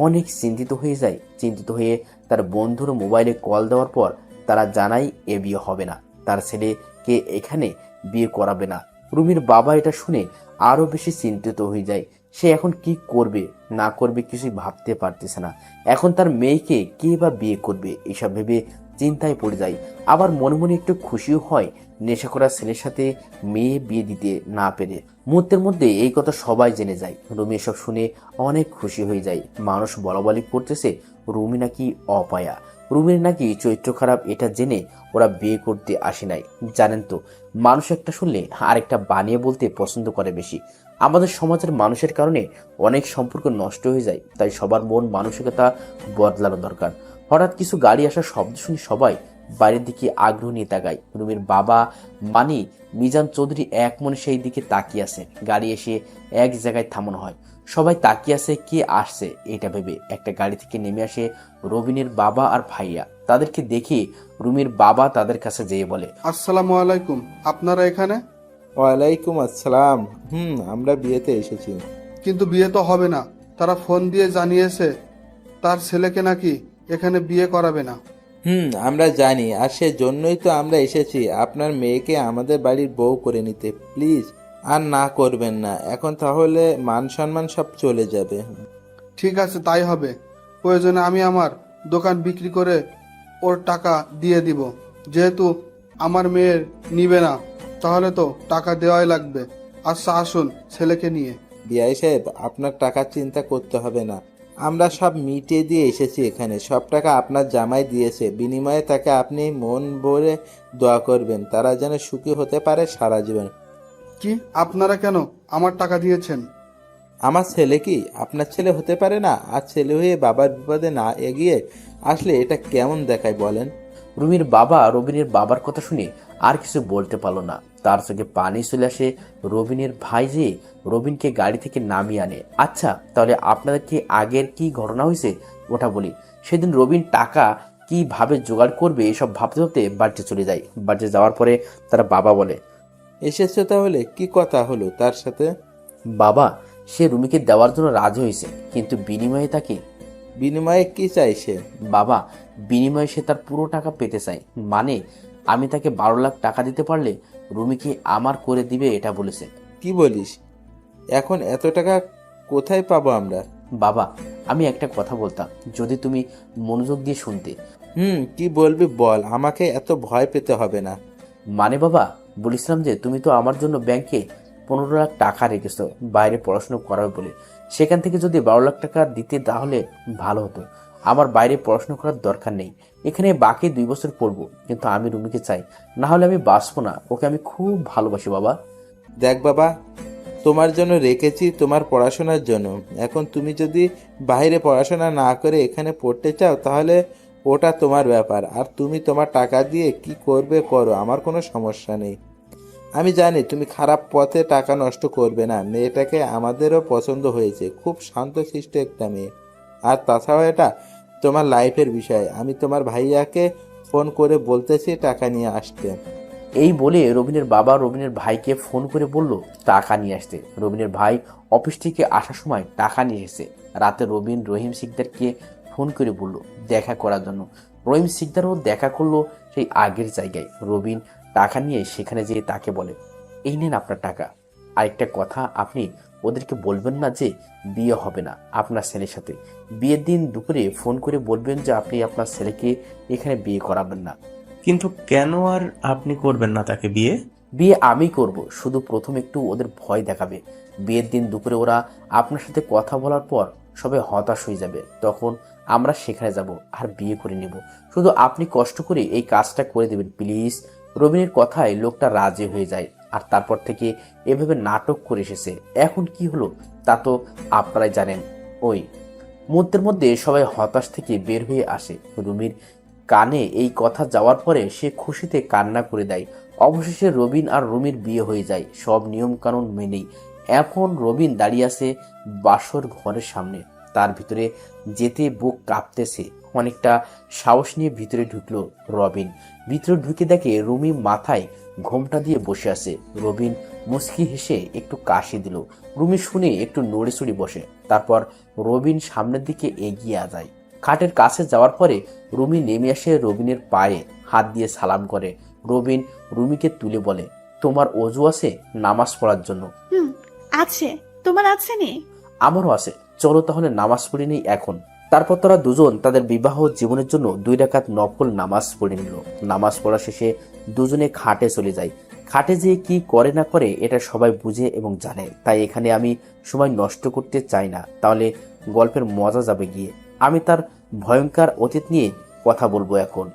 অনেক চিন্তিত হয়ে তার বন্ধুর মোবাইলে কল দেওয়ার পর তারা জানায় এ বিয়ে হবে না, তার ছেলেকে এখানে বিয়ে করাবে না। রুমির বাবা এটা শুনে আরো বেশি চিন্তিত হয়ে যায়। সে এখন কি করবে না করবে কিছুই ভাবতে পারতেছে না। এখন তার মেয়েকে কে বা বিয়ে করবে, এসব ভেবে চিন্তায় পড়ে যায়। আবার মনে মনে একটু খুশিও হয় নেশা করা ছেলের সাথে মেয়ে বিয়ে দিতে না পেরে। মুহূর্তের মধ্যে এই কথা সবাই জেনে যায়। রুমি এসব শুনে অনেক খুশি হয়ে যায়। মানুষ বলাবলি করতেছে রুমি নাকি অপায়া, রুমির নাকি চরিত্র খারাপ। এটা জেনে ওরা বিয়ে করতে আসে নাই। জানেন তো, মানুষ একটা শুনলে আরেকটা বানিয়ে বলতে পছন্দ করে বেশি। আমাদের সমাজের মানুষের কারণে অনেক সম্পর্ক নষ্ট হয়ে যায়, তাই সবার মন মানসিকতা বদলানো দরকার। হঠাৎ কিছু গাড়ি আসার শব্দ শুনে সবাই বাইরের দিকে আগ্রহ নিয়ে তাকায়। রুমির বাবা মানি মিজান চৌধুরী এক মনে সেই দিকে তাকিয়ে আছে। গাড়ি এসে এক জায়গায় থামানো হয়। সবাই তাকিয়ে আছে কে আসছে এটা ভেবে। একটা গাড়ি থেকে নেমে আসে রবিনের বাবা আর ভাইয়া। তাদেরকে দেখে রুমির বাবা তাদের কাছে যেয়ে বলে, আসসালামু আলাইকুম, আপনারা এখানে? ওয়ালাইকুম আসসালাম। আমরা বিয়েতে এসেছি। কিন্তু বিয়ে তো হবে না, তারা ফোন দিয়ে জানিয়েছে তার ছেলেকে নাকি এখানে বিয়ে করাবে না। আমরা জানি, আর সেজন্যই তো আমরা এসেছি আপনার মেয়েকে আমাদের বাড়ির বউ করে নিতে। প্লিজ আর না করবেন না, এখন তাহলে মান সম্মান সব চলে যাবে। ঠিক আছে, তাই হবে। প্রয়োজনে আমি আমার দোকান বিক্রি করে ওর টাকা দিয়ে দিব। যেহেতু আমার মেয়ের নিবে না, তাহলে তো টাকা দেওয়াই লাগবে। আচ্ছা আসুন ছেলেকে নিয়ে। বিআই সাহেব, আপনার টাকার চিন্তা করতে হবে না, আমরা সব মিটিয়ে দিয়ে এসেছি এখানে। সব টাকা আপনার জামাই দিয়েছে, বিনিময়ে তাকে আপনি মন ভরে দোয়া করবেন, তারা যেন সুখী হতে পারে সারা জীবন। কি আপনারা কেন আমার টাকা দিয়েছেন? আমার ছেলে কি আপনার ছেলে হতে পারে না? আর ছেলে হয়ে বাবার বিপদে না এগিয়ে আসলে এটা কেমন দেখায় বলেন? রুমির বাবা রবিনের বাবার কথা শুনে আর কিছু বলতে পারলো না। তার চোখে পানি চলে আসে। রবিনের ভাই যে রবিনকে গাড়ি থেকে নামিয়ে আনে। আচ্ছা তাহলে আপনাদেরকে আগের কি ঘটনা হয়েছে ওটা বলি। সেদিন রবিন টাকা কিভাবে জোগাড় করবে এসব ভাবতে ভাবতে বাড়িতে চলে যায়। বাড়িতে যাওয়ার পরে তার বাবা বলে, এসেছে তাহলে কি কথা হলো তার সাথে? বাবা সে রুমিকে দেওয়ার জন্য রাজি হয়েছে, কিন্তু বিনিময়ে তাকে বিনিময়ে কি চাইছে? বাবা বিনিময়ে সে তার পুরো টাকা পেতে চায়। মানে আমি তাকে 12 লাখ টাকা দিতে পারলে রুমিকে আমার করে দিবে এটা বলেছে। কি বলিস? এখন এত টাকা কোথায় পাবো আমরা? বাবা আমি একটা কথা বলতাম, যদি তুমি মনোযোগ দিয়ে শুনতে। কি বলবি বল, আমাকে এত ভয় পেতে হবে না। মানে বাবা বলেছিলাম যে তুমি তো আমার জন্য ব্যাংকে 15 লাখ টাকা রেখেছো বাইরে পড়াশোনা করাবে বলে। সেখান থেকে যদি 12 লাখ টাকা দিতে তাহলে ভালো হতো। আমার বাইরে পড়াশোনা করার দরকার নেই, এখানে বাকি 2 বছর পড়বো, কিন্তু আমি রুমিকে চাই, না হলে আমি বাঁচবো না। ওকে আমি খুব ভালোবাসি বাবা। দেখ বাবা, তোমার জন্য রেখেছি তোমার পড়াশোনার জন্য। এখন তুমি যদি বাইরে পড়াশোনা না করে এখানে পড়তে চাও তাহলে ওটা তোমার ব্যাপার, আর তুমি তোমার টাকা দিয়ে কি করবে করো, আমার কোনো সমস্যা নেই। আমি জানি তুমি খারাপ পথে টাকা নষ্ট করবে না। মেয়েটাকে আমাদেরও পছন্দ হয়েছে, খুব শান্তশিষ্ট একটা মেয়ে। আর তাছাড়াও এটা তোমার লাইফের বিষয়। আমি তোমার ভাইয়াকে ফোন করে বলতেছি টাকা নিয়ে আসতে। এই বলে রবিনের বাবা রবিনের ভাইকে ফোন করে বলল টাকা নিয়ে আসতে। রবিনের ভাই অফিস থেকে আসার সময় টাকা নিয়ে এসেছে। রাতে রবিন রহিম সিকদারকে ফোন করে বলল দেখা করার জন্য। রহিম সিকদারও দেখা করলো সেই আগের জায়গায়। রবিন টাকা নিয়ে সেখানে যেয়ে তাকে বলে, এই নেন আপনার টাকা। আরেকটা কথা, আপনি ওদেরকে বলবেন না যে বিয়ে হবে না আপনার ছেলের সাথে। বিয়ের দিন দুপুরে ফোন করে বলবেন যে আপনি আপনার ছেলেকে এখানে বিয়ে করাবেন না। কিন্তু কেন আর আপনি করবেন না তাকে বিয়ে? বিয়ে আমি করব, শুধু প্রথম একটু ওদের ভয় দেখাবে। বিয়ের দিন দুপুরে ওরা আপনার সাথে কথা বলার পর সবাই হতাশ হয়ে যাবে, তখন আমরা সেখানে যাব আর বিয়ে করে নেব। শুধু আপনি কষ্ট করে এই কাজটা করে দেবেন প্লিজ। রবিনের কথায় লোকটা রাজি হয়ে যায়, আর তারপর থেকে এভাবে নাটক করে এসেছে। এখন কি হলো তা তো আপনারাই জানেন। ওই মুহূর্তের মধ্যে সবাই হতাশ থেকে বের হয়ে আসে। রুমির কানে এই কথা যাওয়ার পরে সে খুশিতে কান্না করে দেয়। অবশেষে রবিন আর রুমির বিয়ে হয়ে যায় সব নিয়ম কানুন মেনেই। এখন রবিন দাঁড়িয়ে আছে বাসর ঘরের সামনে। তার ভিতরে যেতে বুক কাঁপতেছে। অনেকটা সাহস নিয়ে ভিতরে ঢুকলো রবিন। ভিতরে ঢুকে দেখে রুমি মাথায় ঘোমটা দিয়ে বসে আছে। রবিন মুচকি হেসে একটু কাশি দিল। রুমি শুনে একটু নড়ে চড়ে বসে। তারপর রবিন সামনের দিকে এগিয়ে যায়। খাটের কাছে যাওয়ার পরে রুমি নেমে আসে রবিনের পায়ে হাত দিয়ে সালাম করে। রবিন রুমিকে তুলে বলে, তোমার অজু আছে নামাজ পড়ার জন্য? আছে, তোমার আছে নি? আমারও আছে, চলো তাহলে নামাজ পড়ে নেই এখন। তারপর তারা দুজন তাদের বিবাহ জীবনের জন্য 2 রাকাত নফল নামাজ পড়ে নিল। নামাজ পড়া শেষে দুজনে খাটে চলে যায়। খাটে যেয়ে কি করে না করে এটা সবাই বুঝে এবং জানে, তাই এখানে আমি সময় নষ্ট করতে চাই না, তাহলে গল্পের মজা যাবে গিয়ে। আমি তার ভয়ঙ্কর অতীত নিয়ে কথা বলবো এখন,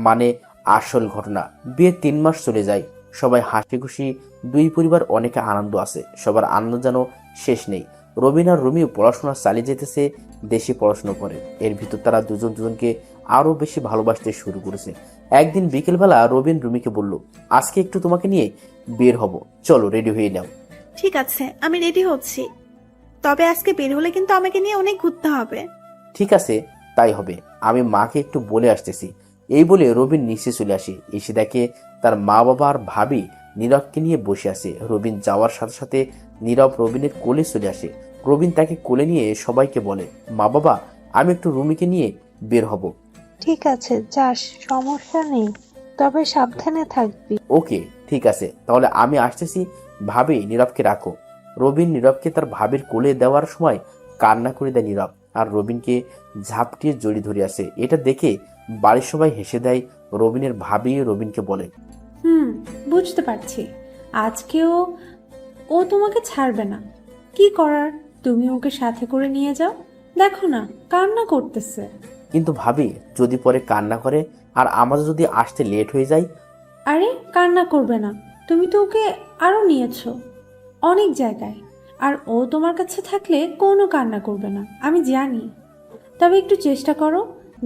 মানে আসল ঘটনা। বিয়ে 3 মাস চলে যায়। সবাই হাসি খুশি, দুই পরিবার অনেকে আনন্দ আছে, সবার আনন্দ যেন শেষ নেই। রবিন আর রুমিও পড়াশোনা চালিয়ে যেতেছে, দেশে পড়াশোনা করে। এর ভিতর তারা দুজন দুজনকে আরো বেশি ভালোবাসতে শুরু করেছে। একদিন বিকেলবেলা রবিন রুমিকে বলল, আজকে একটু তোমাকে নিয়ে বের হব, চলো রেডি হয়ে নাও। ঠিক আছে, আমি রেডি হচ্ছি। তবে আজকে বের হলে কিন্তু আমাকে নিয়ে অনেক ঘুরতে হবে। ঠিক আছে, তাই হবে, আমি মাকে একটু বলে আসতেছি। এই বলে রবিন নিচে চলে আসে। এসে দেখে তার মা বাবা আর ভাবি নীরবকে নিয়ে বসে আছে। রবিন যাওয়ার সাথে সাথে নীরব রবিনের কোলে চলে আসে। রবিন তাকে কোলে নিয়ে সবাইকে বলে, মা বাবা, আমি একটু রুমিকে নিয়ে বের হব। ঠিক আছে, যাস, সমস্যা নেই, তবে সাবধানে থাকবি। ওকে, ঠিক আছে, তাহলে আমি আসতেছি। ভাবি, নীরবকে রাখো। রবিন নীরবকে তার ভাবির কোলে দেওয়ার সময় কান্না করে দেয় নীরব, আর রবিনকে ঝাপটিয়ে জড়ি ধরে আসে। এটা দেখে বাড়ির সবাই হেসে দেয়। রবিনের ভাবি রবিনকে বলে, বুঝতে পারছি, আজকেও ও তোমাকে ছাড়বে না। কি করার, তুমি ওকে সাথে করে নিয়ে যাও। দেখো না, কান্না করতেছে। কিন্তু ভাবি, যদি পরে কান্না করে আর আমাদের যদি আসতে লেট হয়ে যায়? আরে কান্না করবে না, তুমি তো ওকে আরো নিয়েছো অনেক জায়গায়, আর ও তোমার কাছে থাকলে কোনো কান্না করবে না, আমি জানি। তবে একটু চেষ্টা করো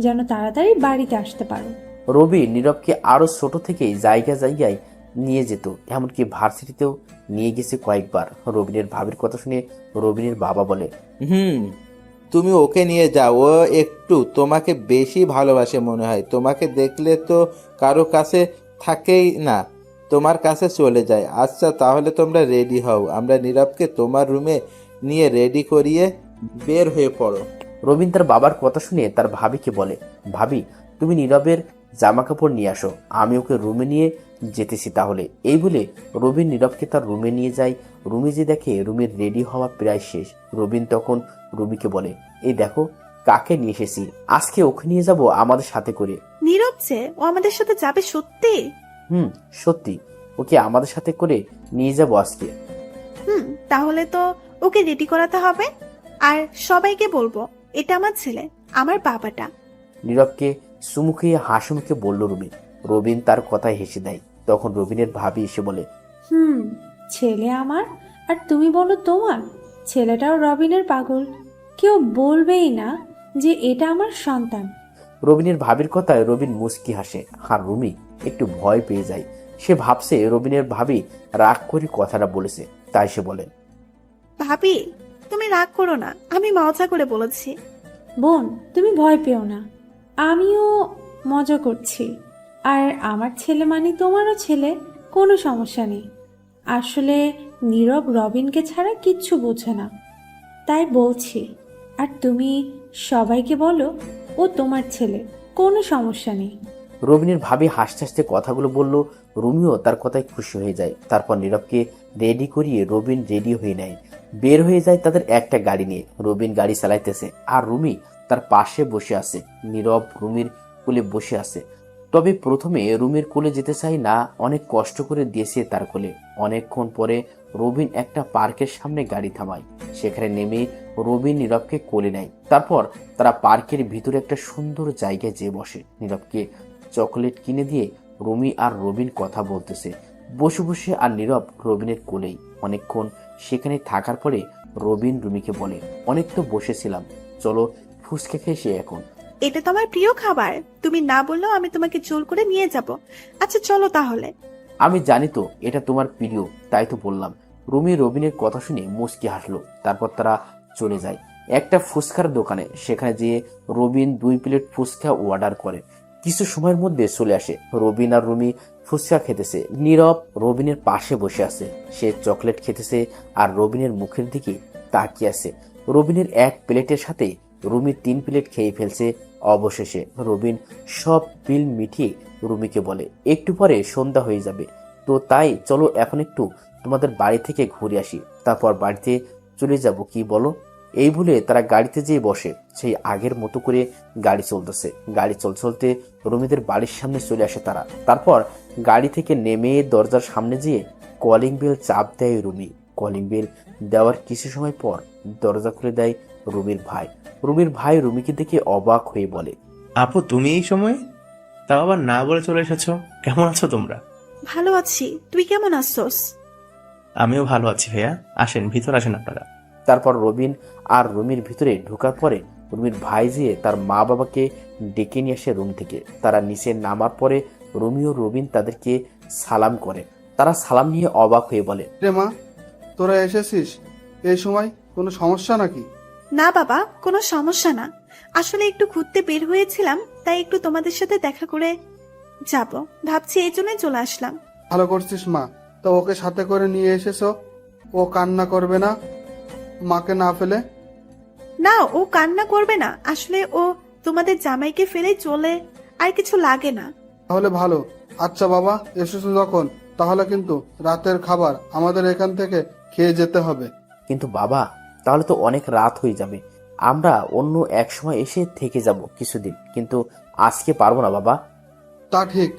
যেন তাড়াতাড়ি বাড়িতে আসতে পারো। রবি নীরবকে আরো ছোট থেকেই জায়গায় জায়গায় নিয়ে যেত, এমনকি ভার্সিটিতেও নিয়ে গেছে কয়েকবার। রবিনের ভাবির কথা শুনে রবিনের বাবা বলে, তুমি ওকে নিয়ে যাও, ও একটু তোমাকে বেশি ভালোবাসে মনে হয়। তোমাকে দেখলে তো কারো কাছে থাকেই না, তোমার কাছে চলে যায়। আচ্ছা, তাহলে তোমরা রেডি হও, আমরা নীরবকে তোমার রুমে নিয়ে রেডি করিয়ে বের হয়ে পড়ো। রবিন তার বাবার কথা শুনে তার ভাবিকে বলে, ভাবি, তুমি নীরবের জামা কাপড় নিয়ে আসো, আমি ওকে রুমে নিয়ে যেতেছি তাহলে। এই বলে রবিন নীরবকে তার রুমে নিয়ে যায়। রুমে যে দেখে রুমের রেডি হওয়া প্রায় শেষ। রবিন তখন রুমিকে বলে, এই দেখো কাকে নিয়ে এসেছি, আজকে ওকে নিয়ে যাব আমাদের সাথে করে। নীরব যে, ও আমাদের সাথে যাবে সত্যি? সত্যি, ওকে আমাদের সাথে করে নিয়ে যাব আজকে। তাহলে তো ওকে রেডি করাতে হবে, আর সবাইকে বলবো এটা আমার ছেলে, আমার বাবাটা। নীরবকে সুমুখে হাসিমুখে বলল রুমি। রবিন তার কথায় হেসে দেয়। তখন রবিনের ভাবি এসে বলে, ছেলে আমার, আর তুমি বলো তোমার। ছেলেটাও রবিনের পাগল, কেউ বলবেই না যে এটা আমার সন্তান। রবিনের ভাবির কথায় রবিন মুচকি হাসে, আর রুমি একটু ভয় পেয়ে যায়। সে ভাবছে রবিনের ভাবি রাগ করে কথাটা বলেছে, তাই সে বলে, ভাবি, তুমি রাগ করো না, আমি মজা করে বলেছি। বোন, তুমি ভয় পেও না, আমিও মজা করছি। আর আমার ছেলে মানে তোমারও ছেলে, কোনো সমস্যা নেই। আসলে নীরব রবিনকে ছাড়া কিচ্ছু বোঝে না, তাই বলছি। আর তুমি সবাইকে বলো ও তোমার ছেলে, কোনো সমস্যা নেই। রবিনের ভাবি হাসতে হাসতে কথাগুলো বলল। রুমিও তার কথায় খুশি হয়ে যায়। তারপর নীরবকে রেডি করিয়ে রবিন রেডি হয়ে নেয়। বের হয়ে যায় তাদের একটা গাড়ি নিয়ে। রবিন গাড়ি চালাইতেছে আর রুমি তার পাশে বসে আছে। নীরব রুমির কোলে বসে আছে। তবে প্রথমে রুমির কোলে যেতে চাই না, অনেক কষ্ট করে দিয়েছে তার কোলে। অনেকক্ষণ পরে রবিন একটা পার্কের সামনে গাড়ি থামায়। সেখানে নেমে রবিন নীরবকে কোলে নেয়। তারপর তারা পার্কের ভিতরে একটা সুন্দর জায়গায় যেয়ে বসে। নীরবকে চকলেট কিনে দিয়ে রুমি আর রবিন কথা বলতেছে বসে বসে, আর নীরব রবিনের কোলেই। অনেকক্ষণ সেখানে থাকার পরে রবিন রুমিকে বলে, অনেক তো বসেছিলাম, চলো ফুচকা খেয়েছি এখন। এটা তো আমার প্রিয় খাবার, তুমি না বললেও আমি তোমাকে জোর করে নিয়ে যাব। আচ্ছা চলো তাহলে। আমি জানি তো এটা তোমার প্রিয়, তাই তো বললাম। রুমি রবিনের কথা শুনে মুচকি হাসলো। তারপর তারা চলে যায় একটা ফুচকার দোকানে। সেখানে যেয়ে রবিন 2 প্লেট ফুচকা অর্ডার করে। কিছু সময়ের মধ্যে চলে আসে। রবিন আর রুমি ফুচকা খেতেছে। নীরব রবিনের পাশে বসে আছে। সে চকলেট খেতেছে আর রবিনের মুখের দিকে তাকিয়ে আছে। রবিনের 1 প্লেটের সাথে রুমি 3 প্লেট খেয়ে ফেলছে। অবশেষে রবিন সব বিল মিটিয়ে রুমিকে বলে, একটু পরে সন্ধ্যা হয়ে যাবে, তো তাই চলো এখন একটু তোমাদের বাড়ি থেকে ঘুরে আসি, তারপর বাড়িতে চলে যাব, কি বলো? এই বলে তারা গাড়িতে যেয়ে বসে। সেই আগের মতো করে গাড়ি চলতেছে। গাড়ি চলতে চলতে রুমিদের বাড়ির সামনে চলে আসে তারা। তারপর গাড়ি থেকে নেমে দরজার সামনে যেয়ে কলিং বেল চাপ দেয় রুমি। কলিং বেল দেওয়ার কিছু সময় পর দরজা খুলে দেয় রুমির ভাই। রুমির ভাই রুমিকে দেখে অবাক হয়ে বলে, আপু, তুমি এই সময়? তাও আবার না বলে চলে এসেছো। কেমন আছো তোমরা? ভালো আছি, তুই কেমন আছোস? আমিও ভালো আছি ভাইয়া, আসেন ভিতর আসেন আপনারা। তারপর রবিন আর রুমির ভিতরে ঢোকার পরে রুমির ভাই যেয়ে তার মা বাবাকে ডেকে নিয়ে আসে রুম থেকে। তারা নিচে নামার পরে রুমি ও রবিন তাদেরকে সালাম করে। তারা সালাম নিয়ে অবাক হয়ে বলে, রে মা, তোরা এসেছিস এই সময়? কোনো সমস্যা নাকি? না বাবা, কোনো সমস্যা না। আসলে একটু ঘুরতে বের হয়েছিলাম, তাই একটু তোমাদের সাথে দেখা করে যাব ভাবছি, এই জন্যই চলে আসলাম। ভালো করছিস মা। তা ওকে সাথে করে নিয়ে এসেছো? ও কান্না করবে না মাকে না ফেলে? না, ও কান্না করবে না। আসলে ও তোমাদের জামাইকে ফেলে চলে, আর কিছু লাগে না। তাহলে ভালো। আচ্ছা বাবা, এসেছো যখন, তাহলে কিন্তু রাতের খাবার আমাদের এখান থেকে খেয়ে যেতে হবে। কিন্তু বাবা, তাহলে তো অনেক রাত হয়ে যাবে। আমরা অন্য এক সময় এসে থেকে যাব কিছুদিন, কিন্তু আজকে পারবো না বাবা। তা ঠিক।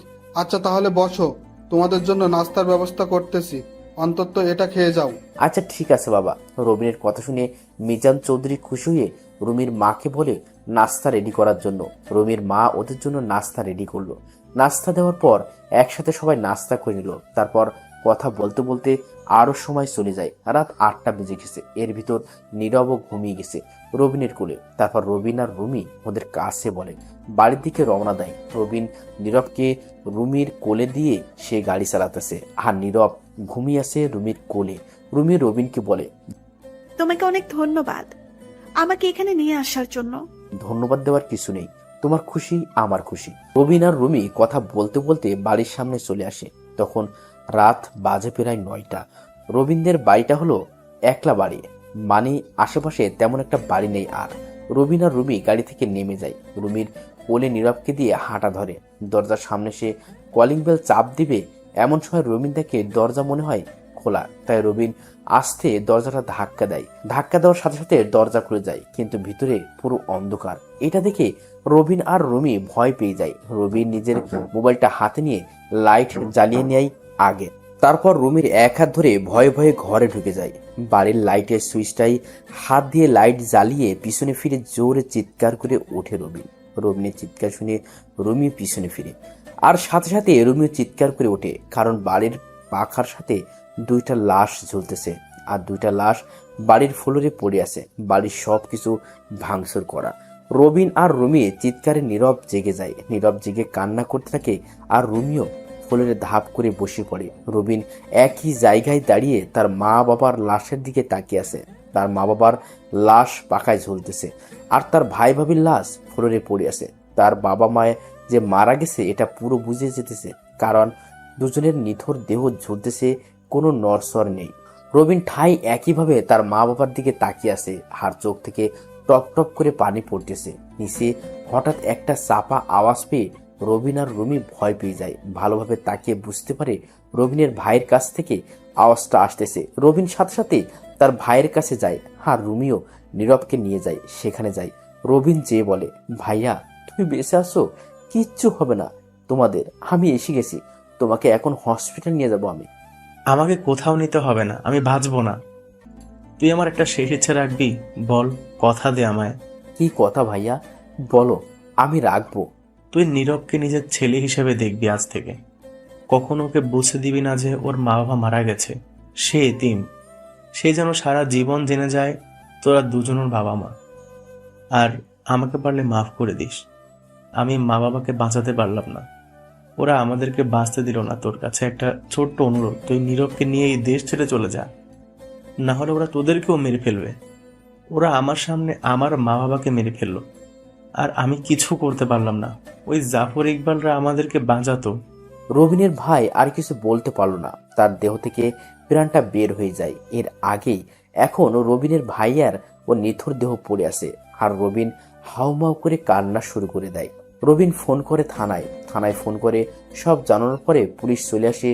আচ্ছা তাহলে বসো, তোমাদের জন্য নাস্তার ব্যবস্থা করতেছি, অন্তত এটা খেয়ে যাও। আচ্ছা ঠিক আছে বাবা। রবিনের কথা শুনে মিজান চৌধুরী খুশি হয়ে রুমির মাকে বলে নাস্তা রেডি করার জন্য। রুমির মা ওদের জন্য নাস্তা রেডি করলো। নাস্তা দেওয়ার পর একসাথে সবাই নাস্তা করে নিল। তারপর কথা বলতে বলতে আরো সময় চলে যায়। রাত 8টা বেজে গেছে। এর ভিতর নীরবও ঘুমিয়ে গেছে রবিনের কোলে। তারপর রবিন আর রুমি ওদের কাছে বলে বাড়ির দিকে রওনা দেয়। রবিন নীরবকে রুমির কোলে দিয়ে সে গাড়ি চালাতেছে, আর নীরব ঘুমিয়ে আছে রুমির কোলে। রুমি রবিনকে বলে, তোমাকে অনেক ধন্যবাদ আমাকে এখানে নিয়ে আসার জন্য। ধন্যবাদ দেওয়ার কিছু নেই, তোমার খুশি আমার খুশি। রবিন আর রুমি কথা বলতে বলতে বাড়ির সামনে চলে আসে। তখন রাত বাজে প্রায় 9টা। রবিনদের বাড়িটা হলো একলা বাড়ি, মানে আশেপাশে তেমন একটা বাড়ি নেই। আর রবিন আর রুমি গাড়ি থেকে নেমে যায়। রুমির কোলে নীরবকে দিয়ে হাঁটা ধরে। দরজার সামনে সে কলিং বেল চাপ দিবে, এমন সময় রবিন দেখে দরজা মনে হয় খোলা। তাই রবিন আস্তে দরজাটা ধাক্কা দেয়। ধাক্কা দেওয়ার সাথে সাথে দরজা খুলে যায়, কিন্তু ভিতরে পুরো অন্ধকার। এটা দেখে রবিন আর রুমি ভয় পেয়ে যায়। রবিন নিজের মোবাইলটা হাতে নিয়ে লাইট জ্বালিয়ে নেয় আগে। তারপর রুমির এক হাত ধরে ভয়ে ভয়ে ঘরে ঢুকে যায়। বাড়ির লাইটের সুইচটাই হাত দিয়ে লাইট জ্বালিয়ে পিছনে ফিরে জোরে চিৎকার করে ওঠে রবিন। রবিনের চিৎকার শুনে রুমি পিছনে ফিরে, আর সাথে সাথে রুমিও চিৎকার করে ওঠে, কারণ বাড়ির পাখার সাথে 2টা লাশ ঝুলতেছে। আর 2টা লাশ বাড়ির ফ্লোরে পড়ে আছে। বাড়ির সবকিছু ভাঙচুর করা। রবিন আর রুমি চিৎকারে নীরব জেগে যায়। নীরব জেগে কান্না করতে থাকে, আর রুমিও ফ্লোরে ধাপ করে বসে পড়ে। রবিন একই জায়গায় দাঁড়িয়ে তার মা বাবার লাশের দিকে তাকিয়ে আছে। তার মা বাবার লাশ পাখায় ঝুলতেছে, আর তার ভাই ভাবির লাশ ফ্লোরে পড়ে আছে। তার বাবা মায়ে যে মারা গেছে এটা পুরো বুঝে যেতেছে, কারণ দুজনের নিথর দেহ ঝুলতেছে, কোনো নড়চড় নেই। রবিন ঠাই একইভাবে তার মা বাবার দিকে তাকিয়ে আছে, আর চোখ থেকে টপ টপ করে পানি পড়তেছে। নিচে হঠাৎ একটা চাপা আওয়াজ পেয়ে রবিন আর রুমি ভয় পেয়ে যায়। ভালোভাবে তাকিয়ে বুঝতে পারে রবিনের ভাইয়ের কাছ থেকে আওয়াজটা আসতেছে। রবিন সাথে সাথে তার ভাইয়ের কাছে যায়, আর রুমিও নীরবকে নিয়ে যায়। সেখানে যায় রবিন যে বলে, ভাইয়া তুমি বেঁচে আছো, কিচ্ছু হবে না তোমাদের, আমি এসে গেছি, তোমাকে এখন হসপিটাল নিয়ে যাব আমি। আমাকে কোথাও নিতে হবে না, আমি বাঁচবো না। তুই আমার একটা শেষ ইচ্ছে রাখবি? বল, কথা দে আমায়। কি কথা ভাইয়া, বলো, আমি রাখবো। তুই নীরবকে নিজের ছেলে হিসেবে দেখবি আজ থেকে। কখনো ওকে বুঝতে দিবি না যে ওর মা বাবা মারা গেছে, সে এতিম। সে যেন সারা জীবন জেনে যায় তোরা দুজনের বাবা মা। আর আমাকে পারলে মাফ করে দিস। আমি মা বাবাকে বাঁচাতে পারলাম না, ওরা আমাদেরকে বাঁচতে দিল না। তোর কাছে একটা ছোট্ট অনুরোধ, তুই নীরবকে নিয়ে এই দেশ ছেড়ে চলে যা, না হলে ওরা তোদেরকেও মেরে ফেলবে। ওরা আমার সামনে আমার মা বাবাকে মেরে ফেললো, আর আমি কিছু করতে পারলাম না। ওই জাফর ইকবালরা আমাদেরকে বাঁচাতো। রবিনের ভাই আর কিছু বলতে পারল না, তার দেহ থেকে প্রাণটা বের হয়ে যায়। এর আগেই এখন রবিনের ভাইয়ার ও নিথর দেহ পড়ে আছে, আর রবিন হাউমাউ করে কান্না শুরু করে দেয়। রবিন ফোন করে থানায় ফোন করে সব জানানোর পরে পুলিশ চলে আসে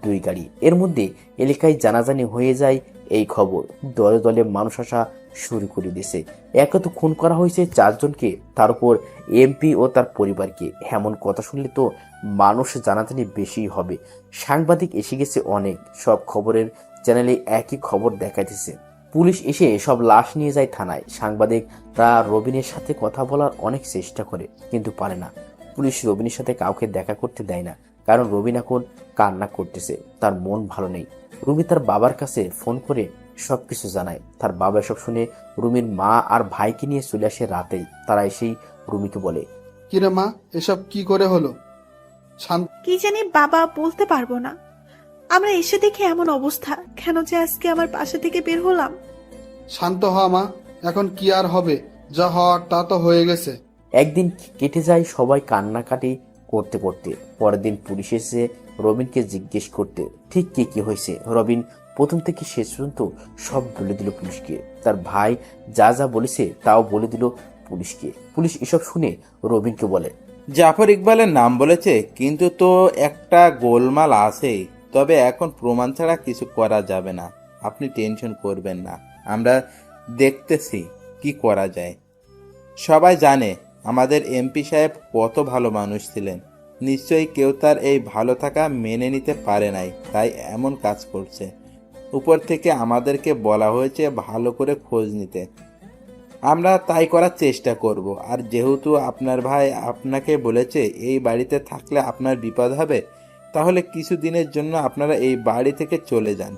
2 গাড়ি। এর মধ্যে এলাকায় জানাজানি হয়ে যায় এই খবর। দলে দলে মানুষ আসা শুরু করে দিয়েছে। একে তো খুন করা হয়েছে 4 জনকে, তার উপর এমপি ও তার পরিবারকে। এমন কথা শুনলে তো মানুষ জানাজানি বেশি হবে। সাংবাদিক এসে গেছে অনেক, সব খবরের চ্যানেলে একই খবর দেখাইতেছে। পুলিশ এসে সব লাশ নিয়ে যায় থানায়। সাংবাদিকরা রবিনের সাথে কথা বলার অনেক চেষ্টা করে, কিন্তু পারে না। পুলিশ রবিনের সাথে কাউকে দেখা করতে দেয় না, কারণ রবিন এখন কান্না করতেছে, তার মন ভালো নেই। রুমি তার বাবার কাছে ফোন করে সবকিছু জানায়। তার বাবা সব শুনে রুমির মা আর ভাইকে নিয়ে চলে আসে রাতেই। তারা এসেই রুমিকে বলে, কিরে মা, এসব কি করে হলো? শান্ত কি জানি বাবা, বলতে পারবো না। আমরা এসে দেখে এমন অবস্থা, কেন যে আজকে আমার বাসা থেকে বের হলাম। শান্ত হ মা, এখন কি আর হবে? যা হওয়ার তা তো হয়ে গেছে। একদিন কেটে যায় সবাই কান্নাকাটি করতে করতে। পরের দিন পুলিশ এসে রবিনকে জিজ্ঞেস করতে ঠিক কি হয়েছে। রবিন প্রথম থেকে শেষ পর্যন্ত সব বলে দিল পুলিশকে। তার ভাই যা যা বলেছে তাও বলে দিল পুলিশকে। পুলিশ এসব শুনে রবিনকে বলে, জাফর ইকবালের নাম বলেছে, কিন্তু তো একটা গোলমাল আছেই। তবে এখন প্রমাণ ছাড়া কিছু করা যাবে না। আপনি টেনশন করবেন না, আমরা দেখতেছি কি করা যায়। সবাই জানে আমাদের এমপি সাহেব কত ভালো মানুষ ছিলেন। নিশ্চয়ই কেউ তার এই ভালো থাকা মেনে নিতে পারে নাই, তাই এমন কাজ করছে। উপর থেকে আমাদেরকে বলা হয়েছে ভালো করে খোঁজ নিতে, আমরা তাই করার চেষ্টা করব। আর যেহেতু আপনার ভাই আপনাকে বলেছে এই বাড়িতে থাকলে আপনার বিপদ হবে, তাহলে কিছু দিনের জন্য আপনারা এই বাড়ি থেকে চলে যান।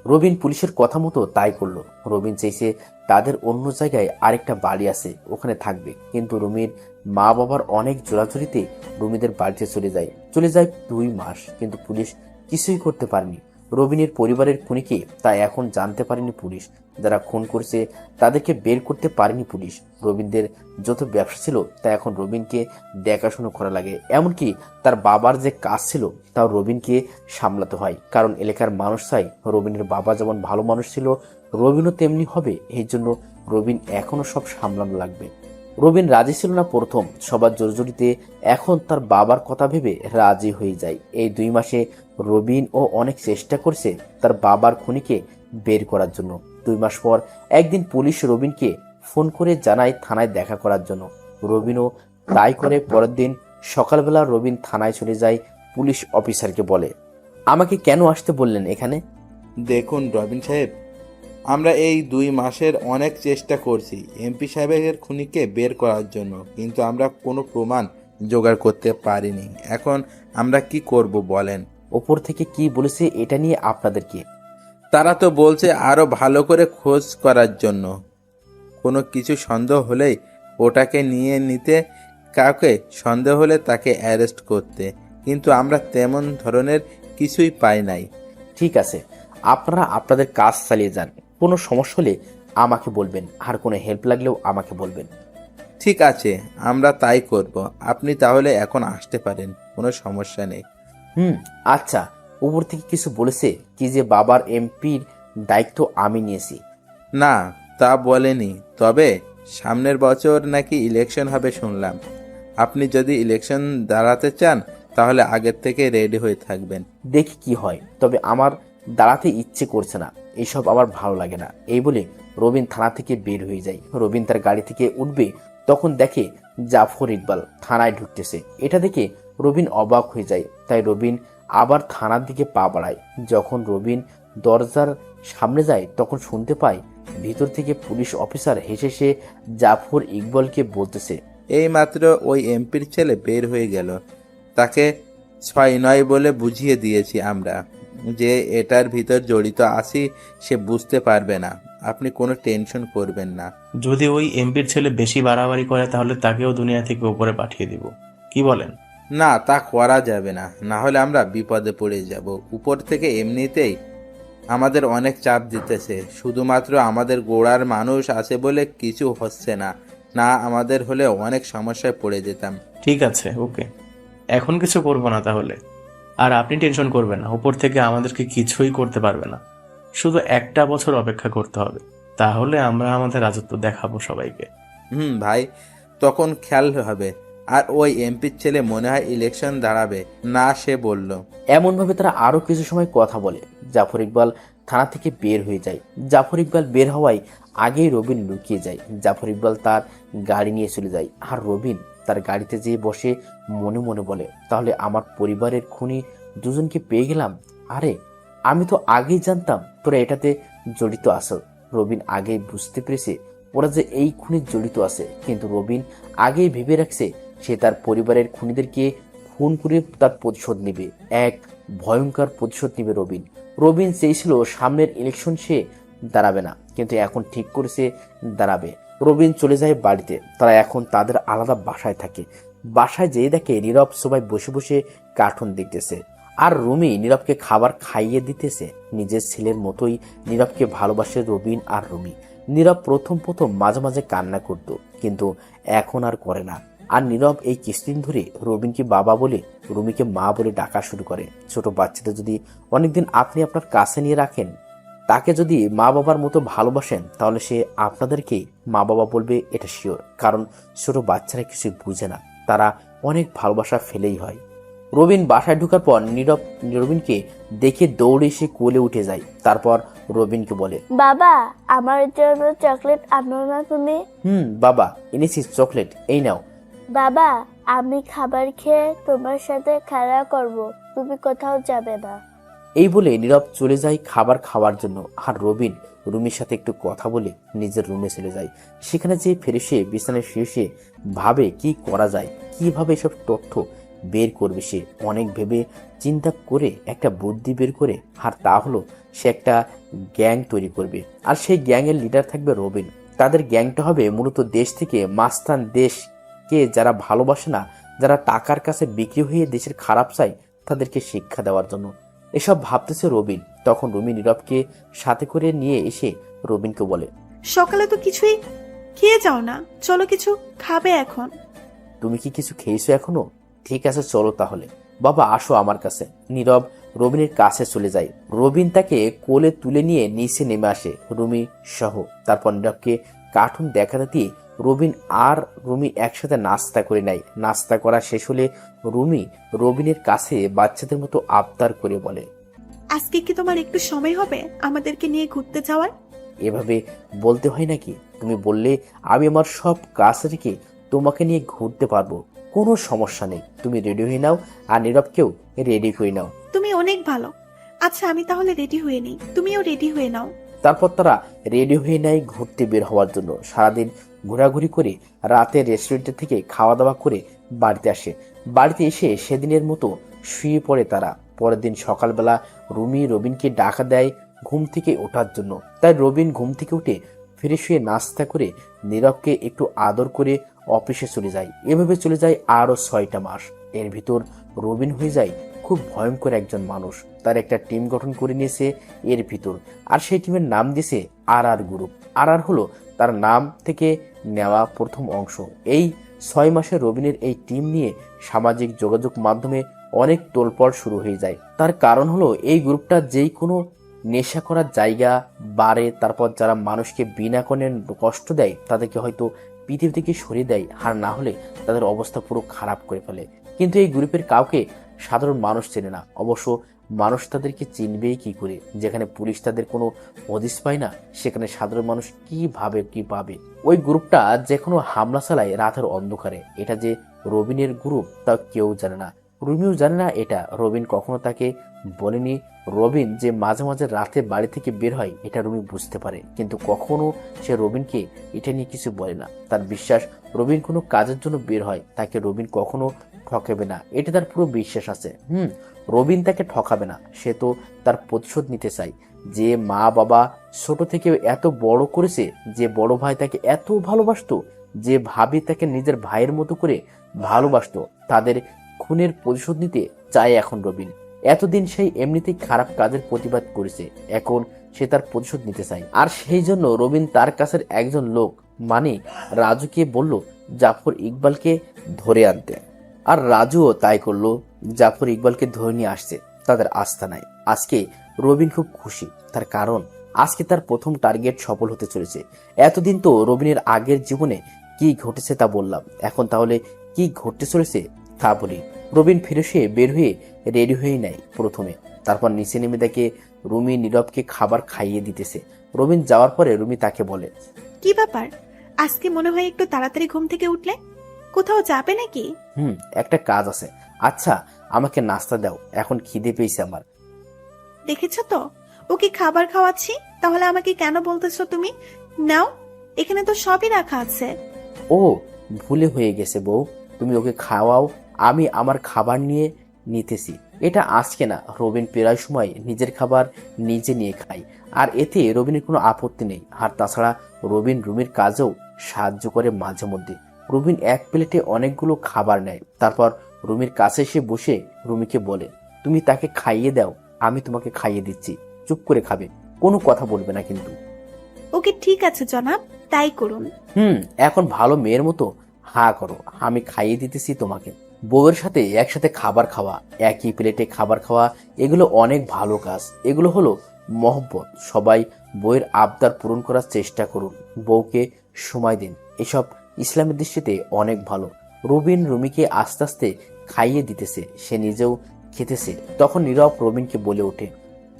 রবিন পুলিশের কথা মতো তাই করলো। রবিন চাইছে তাদের অন্য জায়গায় আরেকটা বাড়ি আছে, ওখানে থাকবে। কিন্তু রুমির মা বাবার অনেক জোরাজুরিতে রুমিদের বাড়িতে চলে যায় 2 মাস, কিন্তু পুলিশ কিছুই করতে পারেনি। রবিনের পরিবারের খুনিকে তা এখন জানতে পারেনি পুলিশ। যারা খুন করেছে তাদেরকে বের করতে পারেনি পুলিশ। রবিনদের যত ব্যবসা ছিল তা এখন রবিনকে দেখাশোনা করা লাগে। এমনকি তার বাবার যে কাজ ছিল তাও রবিনকে সামলাতে হয়, কারণ এলাকার মানুষ চাই রবিনের বাবা যেমন ভালো মানুষ ছিল রবিনও তেমনি হবে। এই জন্য রবিন এখনো সব সামলানো লাগবে। রবিন রাজি ছিল না প্রথম, সবার জোরজুরিতে এখন তার বাবার কথা ভেবে রাজি হয়ে যায়। এই 2 মাসে রবিন ও অনেক চেষ্টা করছে তার বাবার খুনিকে বের করার জন্য। 2 মাস পর একদিন পুলিশ রবিনকে ফোন করে জানায় থানায় দেখা করার জন্য। রবিনও তাই করে। পরের দিন সকালবেলা রবিন থানায় চলে যায়। পুলিশ অফিসারকে বলে, আমাকে কেন আসতে বললেন এখানে? দেখুন রবিন সাহেব, আমরা এই 2 মাসের অনেক চেষ্টা করছি এমপি সাহেবের খুনিকে বের করার জন্য, কিন্তু আমরা কোনো প্রমাণ জোগাড় করতে পারিনি। এখন আমরা কি করব বলেন? ওপর থেকে কি বলেছে এটা নিয়ে আপনাদের কি? তারা তো বলছে আরো ভালো করে খোঁজ করার জন্য, কোনো কিছু সন্দেহ হলেই ওটাকে নিয়ে নিতে, কাউকে সন্দেহ হলে তাকে অ্যারেস্ট করতে, কিন্তু আমরা তেমন ধরনের কিছুই পাই নাই। ঠিক আছে, আপনারা আপনাদের কাজ চালিয়ে যান। কোনো সমস্যা হলে আমাকে বলবেন, আর কোনো হেল্প লাগলেও আমাকে বলবেন। ঠিক আছে, আমরা তাই করব। আপনি তাহলে এখন আসতে পারেন, কোনো সমস্যা নেই। আচ্ছা, উপর থেকে কিছু বলেছে কি যে বাবার এমপির দায়িত্ব আমি নিয়েছি? না, তা বলেনি। তবে সামনের বছর নাকি ইলেকশন হবে শুনলাম। আপনি যদি ইলেকশন দাঁড়াতে চান তাহলে আগের থেকে রেডি হয়ে থাকবেন। দেখি কি হয়, তবে আমার দাঁড়াতে ইচ্ছে করছে না, এইসব আমার ভালো লাগে না। এই বলে রবিন থানা থেকে বের হয়ে যায়। রবিন তার গাড়ি থেকে উঠবে, তখন দেখে জাফর ইকবাল থানায় ঢুকতেছে। এটা দেখে রবিন অবাক হয়ে যায়। তাই রবিন আবার থানার দিকে পা বাড়ায়। যখন রবিন দরজার সামনে যায় তখন শুনতে পায় ভিতর থেকে পুলিশ অফিসার হেসে সে জাফর ইকবালকে বলতেছে, এই মাত্র ওই এমপির ছেলে বের হয়ে গেল। তাকে 6-9 বলে বুঝিয়ে দিয়েছি আমরা যে এটার ভিতর জড়িত আছি, সে বুঝতে পারবে না। আপনি কোনো টেনশন করবেন না। যদি ওই এমপির ছেলে বেশি বাড়াবাড়ি করে তাহলে তাকেও দুনিয়া থেকে উপরে পাঠিয়ে দিব, কি বলেন? না, তা করা যাবে না, না হলে আমরা বিপদে পড়ে যাব। উপর থেকে এমনিতেই আমাদের অনেক চাপ দিতেছে। শুধুমাত্র আমাদের গোড়ার মানুষ আছে বলে কিছু হচ্ছে না, না আমাদের হলে অনেক সমস্যায় পড়ে যেতাম। ঠিক আছে, ওকে, এখন কিছু করবো না তাহলে। আর আপনি টেনশন করবেন না, উপর থেকে আমাদেরকে কিছুই করতে পারবে না। শুধু 1 বছর অপেক্ষা করতে হবে, তাহলে আমরা আমাদের রাজত্ব দেখাবো সবাইকে। ভাই, তখন খেয়াল হবে। আর ওই এমপির ছেলে মনে হয় ইলেকশন দাঁড়াবে না, সে বলল। এমনভাবে তারা আরো কিছু সময় কথা বলে। জাফর ইকবাল থানা থেকে বের হয়ে যায়। জাফর ইকবাল বের হওয়ায় আগেই রবিন লুকিয়ে যায়। জাফর ইকবাল তার গাড়ি নিয়ে চলে যায়, আর রবিন তার গাড়িতে যেয়ে বসে মনে মনে বলে, তাহলে আমার পরিবারের খুনি দুজনকে পেয়ে গেলাম। আরে, আমি তো আগেই জানতাম তোরা এটাতে জড়িত আছো। রবিন আগেই বুঝতে পেরেছে ওরা যে এই খুনির জড়িত আছে, কিন্তু রবিন আগেই ভেবে রাখছে সে তার পরিবারের খুনিদেরকে খুন করে তার প্রতিশোধ নেবে, এক ভয়ঙ্কর প্রতিশোধ নেবে রবিন। রবিন চেয়েছিল সামনের ইলেকশন সে দাঁড়াবে না, কিন্তু এখন ঠিক করেছে দাঁড়াবে। রবিন চলে যায় বাড়িতে। তারা এখন তাদের আলাদা বাসায় থাকে। বাসায় যেয়ে দেখে নীরব সবাই বসে বসে কার্টুন দেখতেছে, আর রুমি নীরবকে খাবার খাইয়ে দিতেছে। নিজের ছেলের মতোই নীরবকে ভালোবাসে রবিন আর রুমি। নীরব প্রথম মাঝে মাঝে কান্না করত, কিন্তু এখন আর করে না। আর নীরব এই কিছুদিন ধরে রবিনকে বাবা বলে, রুমিকে মা বলে ডাকা শুরু করে। ছোট বাচ্চাদের যদি অনেকদিন আপনি আপনার কাছে নিয়ে রাখেন, তাকে যদি মা বাবার মতো ভালোবাসেন, তাহলে সে আপনাদেরকে মা বাবা বলবে, এটা শিওর। কারণ ছোট বাচ্চারা কিছু বুঝে না, তারা অনেক ভালোবাসা ফেলেই হয়। রবিন বাসায় ঢোকার পর নীরব রবিনকে দেখে দৌড়ে এসে কোলে উঠে যায়। তারপর রবিনকে বলে, বাবা, আমার জন্য চকলেট আনো না তুমি? বাবা এনেছি চকলেট, এই নাও। বাবা, আমি খাবার খেয়ে তোমার সাথে খেলা করব, তুমি কোথাও যাবে না। এই বলে নীরব চলে যায় খাবার খাওয়ার জন্য। আর রবিন রুমির সাথে একটু কথা বলে নিজের রুমে চলে যায়। সেখানে যে ফেরেসে বিছানায় শুয়ে ভাবে কি করা যায়, কিভাবে এসব তথ্য বের করবে। সে অনেক ভেবে চিন্তা করে একটা বুদ্ধি বের করে, আর তা হলো সে একটা গ্যাং তৈরি করবে। আর সেই গ্যাংয়ের লিডার থাকবে রবিন। তাদের গ্যাংটা হবে মূলত দেশ থেকে মাস্তান, দেশকে যারা ভালোবাসে না, যারা টাকার কাছে বিক্রি হয়ে দেশের খারাপ চায়, তাদেরকে শিক্ষা দেওয়ার জন্য। এসব ভাবতেছে রবিন। তখন রুমি নীরবকে সাথে করে নিয়ে এসে রবিনকে বলে, সকালে তো কিছুই খেয়ে যাও না, চলো কিছু খাবে এখন। তুমি কি কিছু খেয়েছো এখনো? ঠিক আছে চলো তাহলে। বাবা আসো আমার কাছে। নীরব রবিনের কাছে চলে যায়। রবিন তাকে কোলে তুলে নিয়ে নিচে নেমে আসে, রুমি সহ। তারপর নীরবকে কার্টুন দেখাতে দিয়ে রবিন আর রুমি একসাথে নাস্তা করে নেয়। নাস্তা করা শেষ হলে রুমি রবিনের কাছে বাচ্চাদের মতো আবদার করে বলে, আজকে কি তোমার একটু সময় হবে আমাদেরকে নিয়ে ঘুরতে যাওয়ার? এভাবে বলতে হয় নাকি? তুমি বললে আমি আমার সব কাজ রেখে তোমাকে নিয়ে ঘুরতে পারবো, কোনো সমস্যা নেই। তুমি রেডি হয়ে নাও, আর নীরবকেও রেডি হয়ে নাও। তুমি অনেক ভালো। আচ্ছা আমি তাহলে রেডি হয়ে নিই, তুমিও রেডি হয়ে নাও। তারপর তারা রেডি হয়ে নেয় ঘুরতে বের হওয়ার জন্য। সারাদিন ঘোরাঘুরি করে রাতে রেস্টুরেন্ট থেকে খাওয়া দাওয়া করে বাড়িতে আসে। বাড়িতে এসে সেদিনের মতো শুয়ে পড়ে তারা। পরের দিন সকালবেলা রুমি রবিনকে ডাকা দেয় ঘুম থেকে ওঠার জন্য। তাই রবিন ঘুম থেকে উঠে ফিরে শুয়ে নাস্তা করে নীরবকে একটু আদর করে অফিসে চলে যায়। এভাবে চলে যায় আরো 6টা মাস। এর ভিতর রবিন হয়ে যায় খুব ভয়ঙ্কর একজন মানুষ। তার একটা টিম গঠন করে নিয়েছে এর ভিতর, আর সেই টিমের নাম দিয়েছে আর গ্রুপ। আর হলো তার নাম থেকে নেওয়া প্রথম অংশ। এই 6 মাসে রবিনের এই টিম নিয়ে সামাজিক যোগাযোগ মাধ্যমে অনেক তোলপাড় শুরু হয়ে যায়। তার কারণ হলো এই গ্রুপটা যেই কোনো নেশা করার জায়গা, বারে, তারপর যারা মানুষকে বিনা কারণে কষ্ট দেয় তাদেরকে হয়তো পৃথিবী থেকে সরিয়ে দেয়, আর না হলে তাদের অবস্থা পুরো খারাপ করে ফেলে। কিন্তু এই গ্রুপের কাউকে সাধারণ মানুষ চেনে না। অবশ্য মানুষ তাদেরকে চিনবেই কি করে? যেখানে পুলিশ তাদের কোনো হদিস পায় না, সেখানে সাধারণ মানুষ কিভাবে কি পাবে? ওই গ্রুপটা যে কোনো হামলা চালায় রাতের অন্ধকারে। এটা যে রবিনের গ্রুপ তা কেউ জানে না, রুমিও জানে না এটা। রবিন কখনো তাকে বলেনি। রবিন যে মাঝে মাঝে রাতে বাড়ি থেকে বের হয় এটা রুমি বুঝতে পারে, কিন্তু কখনো সে রবিনকে এটা নিয়ে কিছু বলে না। তার বিশ্বাস রবিন কোনো কাজের জন্য বের হয়, তাকে রবিন কখনো ঠকাবে না, এটা তার পুরো বিশ্বাস আছে। রবিন তাকে ঠকাবে না। সে তো তার প্রতিশোধ নিতে চায়। যে মা বাবা ছোট থেকে এত বড় করেছে, যে বড় ভাই তাকে এত ভালোবাসতো, যে ভাবি তাকে নিজের ভাইয়ের মতো করে ভালোবাসতো, তাদের খুনের প্রতিশোধ নিতে চায় এখন রবিন। এতদিন সেই এমনিতেই খারাপ কাজের প্রতিবাদ করেছে, এখন সে তার প্রতিশোধ নিতে চায়। আর সেই জন্য রবিন তার কাছের একজন লোক মানে রাজুকে বলল জাফর ইকবালকে ধরে আনতে। আর রাজুও তাই করলো, জাফর ইকবালকে ধরে নিয়ে আসছে তাদের আস্তানায়। আজকে রবিন খুব খুশি, তার কারণ আজকে তার প্রথম টার্গেট সফল হতে চলেছে। এতদিন তো রবিনের আগের জীবনে কি ঘটেছে তা বললাম, এখন তাহলে কি ঘটতে চলেছে তা বলি। রবিন ফিরে সে বের হয়ে রেডি হয়ে নেয় প্রথমে। তারপর নিচে নেমে দেখে রুমি নীরবকে খাবার খাইয়ে দিতেছে। রবিন যাওয়ার পরে রুমি তাকে বলে, কি ব্যাপার, আজকে মনে হয় একটু তাড়াতাড়ি ঘুম থেকে উঠলে? কোথাও যাবে নাকি? একটা কাজ আছে। আচ্ছা আমাকে নাস্তা দাও, এখন খিদে পেয়েছে আমার। দেখেছো তো ওকে খাবার খাওয়াচ্ছি, তাহলে আমাকে কেন বলতেছো তুমি? নাও, এখানে তো সবই রাখা আছে। ও ভুলে হয়ে গেছে বউ, তুমি ওকে খাওয়াও, আমি আমার খাবার নিয়ে নিতেছি। এটা আজকে না, রবিন প্রায় সময় নিজের খাবার নিজে নিয়ে খায়, আর এতে রবিনের কোনো আপত্তি নেই। আর তাছাড়া রবিন রুমির কাজেও সাহায্য করে মাঝে মধ্যে। রবিন এক প্লেটে অনেকগুলো খাবার নেয়, তারপর রুমির কাছে এসে বসে রুমিকে বলে, তুমি তাকে খাইয়ে দাও, আমি তোমাকে খাইয়ে দিচ্ছি, চুপ করে খাবে, কোনো কথা বলবে না কিন্তু। ওকে ঠিক আছে জনাব, তাই করুন। এখন ভালো মেয়ের মতো হা করো, আমি খাইয়ে দিতেছি তোমাকে। বউয়ের সাথে একসাথে খাবার খাওয়া, একই প্লেটে খাবার খাওয়া, এগুলো অনেক ভালো কাজ। এগুলো হলো মহব্বত। সবাই বউয়ের আবদার পূরণ করার চেষ্টা করুন, বউকে সময় দিন, এসব ইসলামের দৃষ্টিতে অনেক ভালো। রবিন রুমিকে আস্তে আস্তে খাইয়ে দিতেছে, সে নিজেও খেতেছে। তখন নীরব রবিনকে বলে ওঠে,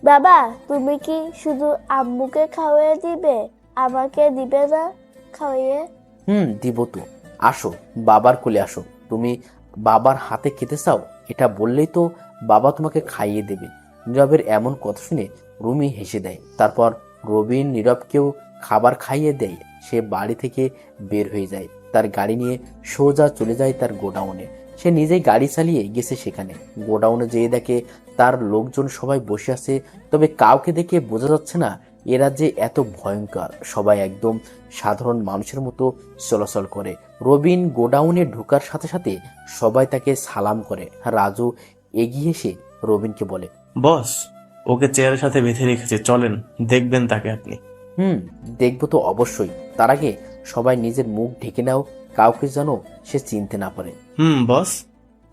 বাবা, তুমি কি শুধু আম্মুকে খাওয়াইয়ে দিবে, আমাকে দিবে না খাওয়াইয়ে? দিব তো, আসো বাবার কোলে আসো, তুমি বাবার হাতে খেতে চাও, এটা বললেই তো বাবা তোমাকে খাইয়ে দেবে। নীরবের এমন কথা শুনে রুমি হেসে দেয়। তারপর রবিন নীরবকেও খাবার খাইয়ে দেয়। সে বাড়ি থেকে বের হয়ে যায়, তার গাড়ি নিয়ে সোজা চলে যায় তার গোডাউনে। সে নিজেই গাড়ি চালিয়ে গেছে সেখানে। গোডাউনে যেয়ে দেখে তার লোকজন সবাই বসে আছে, তবে কাউকে দেখে বোঝা যাচ্ছে না এরা যে এত ভয়ঙ্কর। সবাই একদম সাধারণ মানুষের মতো চলাচল করে। রবিন গোডাউনে ঢোকার সাথে সাথে সবাই তাকে সালাম করে। রাজু এগিয়ে এসে রবিনকে বলে, বস, ওকে চেয়ারের সাথে বেঁধে রেখেছে, চলেন দেখবেন তাকে আপনি। দেখবো তো অবশ্যই। তার আগে সবাই নিজের মুখ ঢেকে নাও, কাউকে যেন সে চিনতে না পারে। বস,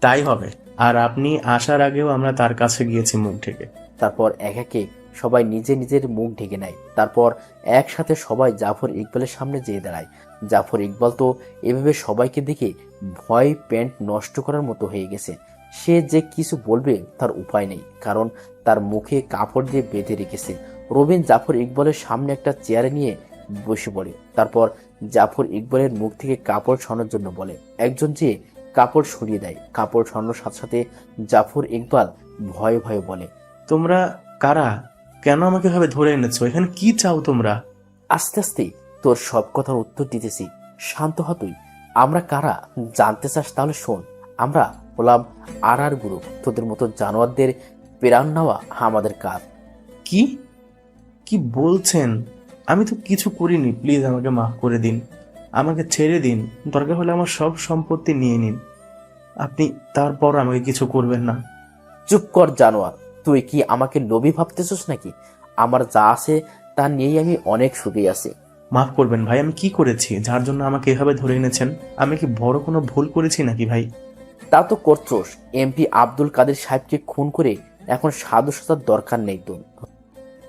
তাই হবে। আর আপনি আসার আগেও আমরা তার কাছে গিয়েছি মুখ ঢেকে। তারপর এক একে সবাই নিজে নিজের মুখ ঢেকে নেয়। তারপর একসাথে সবাই জাফর ইকবালের সামনে যেয়ে দাঁড়ায়। জাফর ইকবাল তো এভাবে সবাইকে দেখে ভয় প্যান্ট নষ্ট করার মতো হয়ে গেছে। সে যে কিছু বলবে তার উপায় নেই, কারণ তার মুখে কাপড় দিয়ে বেঁধে রেখেছে। রবিন জাফর ইকবালের সামনে একটা চেয়ারে নিয়ে বসে পড়ে। তারপর জাফর ইকবালের মুখ থেকে কাপড় সরানোর জন্য বলে। একজন যে কাপড় সরিয়ে দেয়। কাপড় সরানোর সাথে সাথে জাফর ইকবাল ভয়ে ভয়ে বলে, তোমরা কারা? কেন আমাকে ভাবে ধরে এনেছো? এখানে কি চাও তোমরা? আস্তে আস্তে তোর সব কথার উত্তর দিতেছি, শান্ত হ তুই। আমরা কারা জানতে চাস? তাহলে শোন, আমরা হলাম আর গ্রুপ। তোদের মতো জানোয়ারদের প্রাণ নেওয়া আমাদের কাজ। কি কি বলছেন? আমি তো কিছু করিনি, প্লিজ আমাকে মাফ করে দিন, আমাকে ছেড়ে দিন, দরকার হলে আমার সব সম্পত্তি নিয়ে নিন, আপনি তারপর আমাকে কিছু করবেন না। চুপ কর জানোয়ার, তুই কি আমাকে লোভী ভাবতেছিস নাকি? আমার যা আছে তা নিয়েই আমি অনেক সুখী আছি। মাফ করবেন ভাই, আমি কি করেছি যার জন্য আমাকে এভাবে ধরে এনেছেন? আমি কি বড় কোনো ভুল করেছি নাকি ভাই? তা তো করছোস। এমপি আব্দুল কাদের সাহেবকে খুন করে এখন সাধু সাজার দরকার নেই তোর।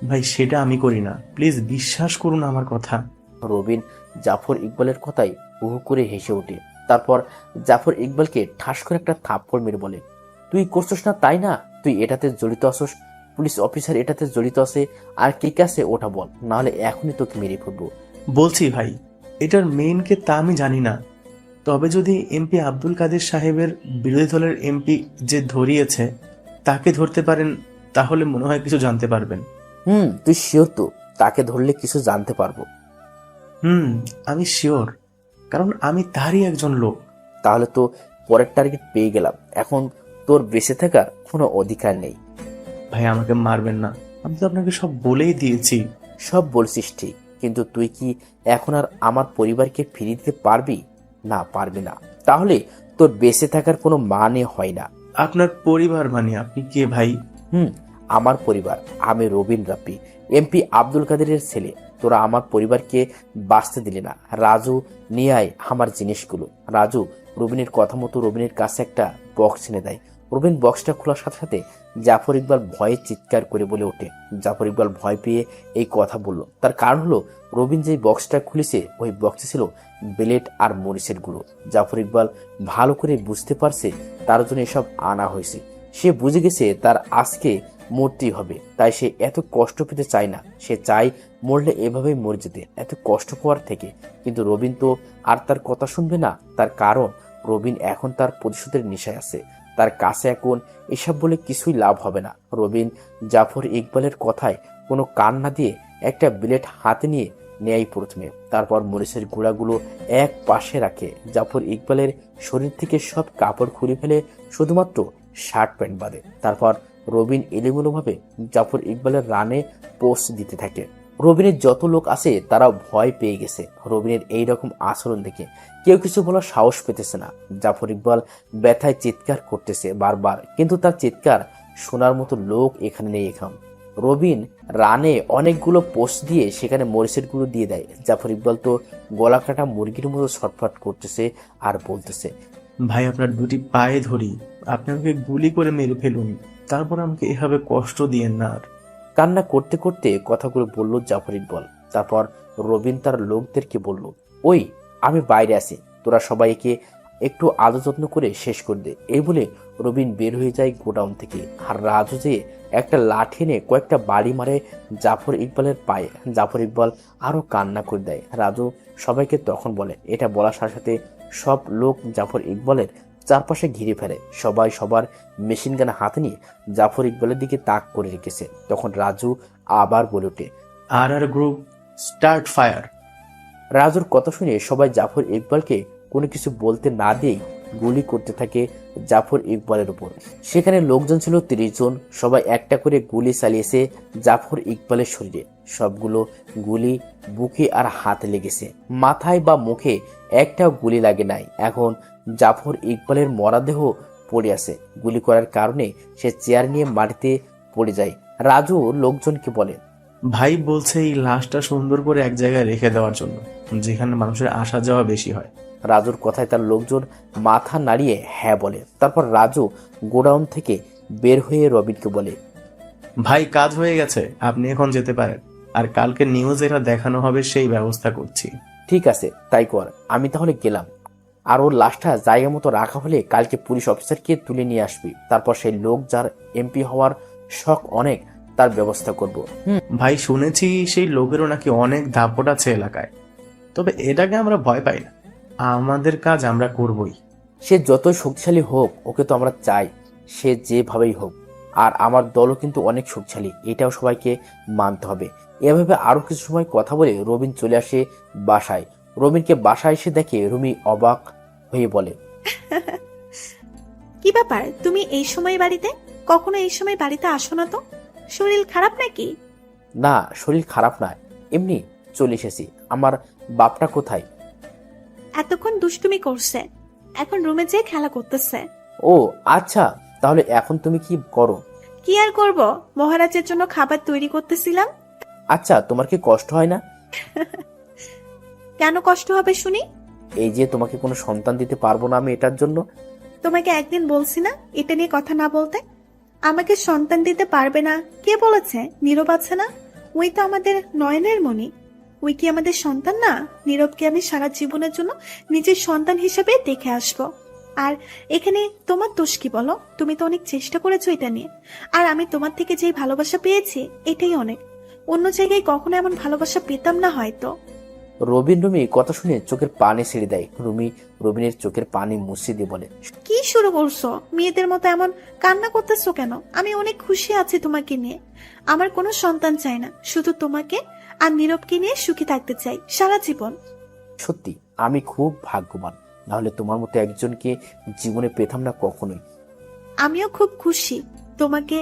ভাই সেটা আমি করি না, প্লিজ বিশ্বাস করুন আমার কথা। রবিন জাফর ইকবালের কথাই হু করে হেসে ওঠে। তারপর জাফর ইকবালকে ঠাস করে একটা থাপ্পড় মেরে বলে, তুই করছিস না তাই না? তুই এটাতে জড়িত আসোস, পুলিশ অফিসার এটাতে জড়িত আছে, আর কে কাছে ওটা বল, নাহলে এখনই তোকে মেরে ফেলবো। বলছি ভাই, এটার মেইনকে তা আমি জানি না, তবে যদি এমপি আব্দুল কাদের সাহেবের বিরোধী দলের এমপি যে ধরিয়েছে তাকে ধরতে পারেন, তাহলে মনে হয় কিছু জানতে পারবেন। তুই শিওর তো তাকে ধরলে কিছু জানতে পারবো? আমি শিওর, কারণ আমি তারই একজন লোক। তাহলে তো পরের টার্গেট পেয়ে গেলাম। এখন তোর বেঁচে থাকার কোনো অধিকার নেই। ভাই আমাকে মারবেন না, আমি তো আপনাকে সব বলেই দিয়েছি। সব বলছিস ঠিক, কিন্তু তুই কি এখন আর আমার পরিবারকে ফিরিয়ে দিতে পারবি? না, পারবি না। তাহলে তোর বেঁচে থাকার কোনো মানে হয় না। আপনার পরিবার মানে আপনি কে ভাই? আমার পরিবার, আমি রবিন রাব্বি, এমপি আব্দুল কাদেরের ছেলে। তোরা আমার পরিবারকে বাঁচতে দিলি না। রাজু, নিয়ে আয় আমার জিনিসগুলো। রাজু রবিনের কথা মতো রবিনের কাছে একটা বক্স এনে দেয়। রবিন বক্সটা খোলার সাথে সাথে জাফর ইকবাল ভয়ে চিৎকার করে বলে ওঠে। জাফর ইকবাল ভয় পেয়ে এই কথা বলল, তার কারণ হলো রবিন যে বক্সটা খুলেছে ওই বক্সে ছিল ব্লেড আর মরিচের গুঁড়ো। জাফর ইকবাল ভালো করে বুঝতে পারছে তার জন্য এসব আনা হয়েছে। সে বুঝে গেছে তার আজকে মরতেই হবে, তাই সে এত কষ্ট পেতে চায় না। সে চায় মরলে এভাবেই মরে যেতে, এত কষ্ট পাওয়ার থেকে। কিন্তু রবিন তো আর তার কথা শুনবে না। তার কারণ রবিন এখন তার প্রতিশোধের নেশায় আছে। তার কাছে এখন এসব বলে কিছুই লাভ হবে না। রবিন জাফর ইকবালের কথায় কোনো কান না দিয়ে একটা ব্লেড হাতে নিয়ে নেয় প্রথমে, তারপর মরিচের গুঁড়াগুলো এক পাশে রাখে। জাফর ইকবালের শরীর থেকে সব কাপড় খুলে ফেলে, শুধুমাত্র শার্ট প্যান্ট বাদে। তারপর রবিন এলোমেলোভাবে জাফর ইকবালের রানে পোস্ট দিতে থাকে। রবিনের যত লোক আছে তারা ভয় পেয়ে গেছে রবিনের এই রকম আচরণ দেখে। কেউ কিছু বলার সাহস পেতেছে না। জাফর ইকবাল ব্যথায় চিৎকার করতেছে বারবার, কিন্তু তার চিৎকার শোনার মতো লোক এখানে নেই। এখন রবিন রানে অনেকগুলো পোস্ট দিয়ে সেখানে মরিচের গুঁড়ো দিয়ে দেয়। জাফর ইকবাল তো গলা কাটা মুরগির মতো ছটফট করতেছে আর বলতেছে, ভাই আপনার দুটি পায়ে ধরি, আপনি আমাকে গুলি করে মেরে ফেলুন, তারপর আমাকে এভাবে কষ্ট দিয়েন না আর। কান্না করতে করতে কথাগুলো বলল জাফর ইকবাল। তারপর রবিন তার লোকদেরকে বলল, ওই আমি বাইরে আছি, তোরা সবাইকে একটু আদর যত্ন করে শেষ করে দে। এই বলে রবিন বের হয়ে যায় গোডাউন থেকে। আর রাজু যে একটা লাঠি এনে কয়েকটা বাড়ি মারে জাফর ইকবালের পায়ে। জাফর ইকবাল আরো কান্না করে দেয়। রাজু সবাইকে তখন বলে, এটা বলার সাথে সাথে সব লোক জাফর ইকবালের চারপাশে ঘিরে ফেলে। সবাই সবার মেশিন গান হাতে নিয়ে জাফর ইকবালের দিকে তাক করে রেখেছে। তখন রাজু আবার বলে ওঠে, আর গ্রুপ স্টার্ট ফায়ার। রাজুর কথা শুনে সবাই জাফর ইকবালকে কোনো কিছু বলতে না দিয়েই গুলি করতে থাকে জাফর ইকবালের উপর। সেখানে লোকজন ছিল 30 জন। সবাই একটা করে গুলি চালিয়েছে জাফর ইকবালের শরীরে। সবগুলো গুলি বুকে আর হাতে লেগেছে, মাথায় বা মুখে একটাও গুলি লাগে নাই। এখন জাফর ইকবালের মরাদেহ পড়ে আছে। গুলি করার কারণে সে চেয়ার নিয়ে মাটিতে পড়ে যায়। রাজু লোকজনকে বলে, ভাই বলছে এই লাশটা সুন্দর করে এক জায়গায় রেখে দেওয়ার জন্য, যেখানে মানুষের আসা যাওয়া বেশি হয়। রাজুর কথায় তার লোকজন মাথা নাড়িয়ে হ্যাঁ বলে। তারপর রাজু গোডাউন থেকে বের হয়ে রবিনকে বলে, ভাই কাজ হয়ে গেছে, আপনি এখন যেতে পারেন, আর কালকে নিউজ এটা দেখানো হবে সেই ব্যবস্থা করছি। ঠিক আছে তাই কর, আমি তাহলে গেলাম। আর ওর লাশটা জায়গা মতো রাখা হলে কালকে পুলিশ অফিসারকে তুলে নিয়ে আসবি। তারপর সেই লোক যার এমপি হওয়ার শখ অনেক, তার ব্যবস্থা করব। ভাই শুনেছি সেই লোকেরও নাকি অনেক দাপট আছে এলাকায়, তবে এটাকে আমরা ভয় পাই না, আমাদের কাজ আমরা করবই। সে যতই শক্তিশালী হোক, ওকে তো আমরা চাই, সে যেভাবেই হোক। আর আমার দলও কিন্তু অনেক শক্তিশালী, এটাও সবাইকে মানতে হবে। এভাবে আরো কিছু সময় কথা বলে রবিন চলে আসে বাসায়। রবিনকে বাসায় এসে দেখে রুমি অবাক হয়ে বলে, কি ব্যাপার, তুমি এই সময় বাড়িতে? কখনো এই সময় বাড়িতে আসো না তো? শরীর খারাপ নাকি? না শরীর খারাপ না, এমনি চলে এসেছি। আমার বাপটা কোথায়? এতক্ষণ দুষ্টুমি করছে, এখন রুমে যেয়ে খেলা করতেছে। ও আচ্ছা, তাহলে এখন তুমি কি করো? কি আর করব, মহারাজের জন্য খাবার তৈরি করতেছিলাম। আচ্ছা, তোমার কি কষ্ট হয় না? কেন কষ্ট হবে শুনি? এই যে তোমাকে কোনো সন্তান দিতে পারবো না আমি, এটার জন্য। তোমাকে একদিন বলছি না এটা নিয়ে কথা না বলতে? আমাকে সন্তান দিতে পারবে না কে বলেছে? নীরব আছে না, ওই তো আমাদের নয়নের মণি। ওই কি আমাদের সন্তান না? নীরবকে আমি সারা জীবনের জন্য নিজের সন্তান হিসেবে দেখে আসবো। আর এখানে তোমার দোষ কি বলো? তুমি তো অনেক চেষ্টা করেছো এটা নিয়ে, আর আমি তোমার থেকে যেই ভালোবাসা পেয়েছি এটাই অনেক। অন্য জায়গায় কখনো এমন ভালোবাসা পেতাম না হয়তো। রুমি কথা শুনে চোখের পানি ছেড়ে দেয়। রবিনের চোখের পানি মুছে দিয়ে বলে, কি শুরু করছো? মেয়েদের মতো এমন কান্না করতেছো কেন? আমি অনেক খুশি আছি তোমাকে নিয়ে। আমার কোনো সন্তান চাই না, শুধু তোমাকে আর নীরবকে নিয়ে সুখী থাকতে চাই সারা জীবন। সত্যি আমি খুব ভাগ্যবান, নাহলে তোমার মতো একজনকে জীবনে পেতাম না কখনোই। আমিও খুব খুশি তোমাকে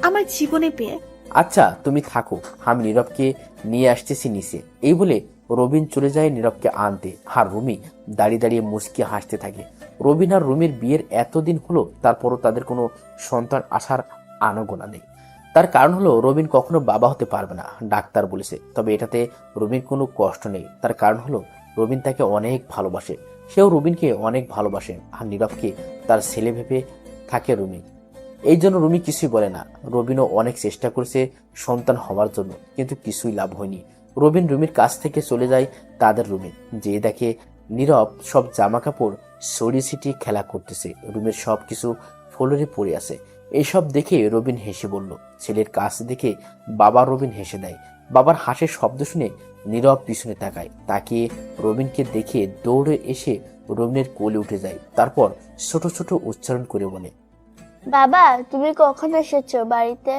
আমার জীবনে পেয়ে। আচ্ছা তুমি থাকো, আমি নীরবকে নিয়ে আসতেছি নিচে। এই বলে রবিন চলে যায় নীরবকে আনতে। আর রুমি দাঁড়িয়ে দাঁড়িয়ে মুচকি হাসতে থাকে। রবিন আর রুমির বিয়ের এতদিন হলো, তারপরও তাদের কোনো সন্তান আসার আনাগোনা নেই। তার কারণ হলো রবিন কখনো বাবা হতে পারবে না, ডাক্তার বলেছে। তবে এটাতে রবিন কোনো কষ্ট নেই। তার কারণ হলো রবিন তাকে অনেক ভালোবাসে, সেও রবিনকে অনেক ভালোবাসে। আর নীরবকে তার ছেলে ভেবে থাকে রুমি। এই জন্য রুমি কিছুই বলে না। রবিনও অনেক চেষ্টা করেছে সন্তান হওয়ার জন্য, কিন্তু কিছুই লাভ হয়নি। রবিন রুমির কাছ থেকে চলে যায় তাদের রুমে, যে দেখে নীরব সব জামা কাপড় সরিয়ে ছিটিয়ে খেলা করতেছে। রুমের সব কিছু ফ্লোরে পড়ে আছে। এইসব দেখে রবিন হেসে বলল, ছেলের কাছ দেখে বাবা রবিন হেসে দেয়। বাবার হাসির শব্দ শুনে নীরব পিছনে তাকায়। তাকিয়ে রবিনকে দেখে দৌড়ে এসে রবিনের কোলে উঠে যায়। তারপর ছোট ছোট উচ্চারণ করে বলে, বাবা তুমি কখন এসেছো বাড়িতে?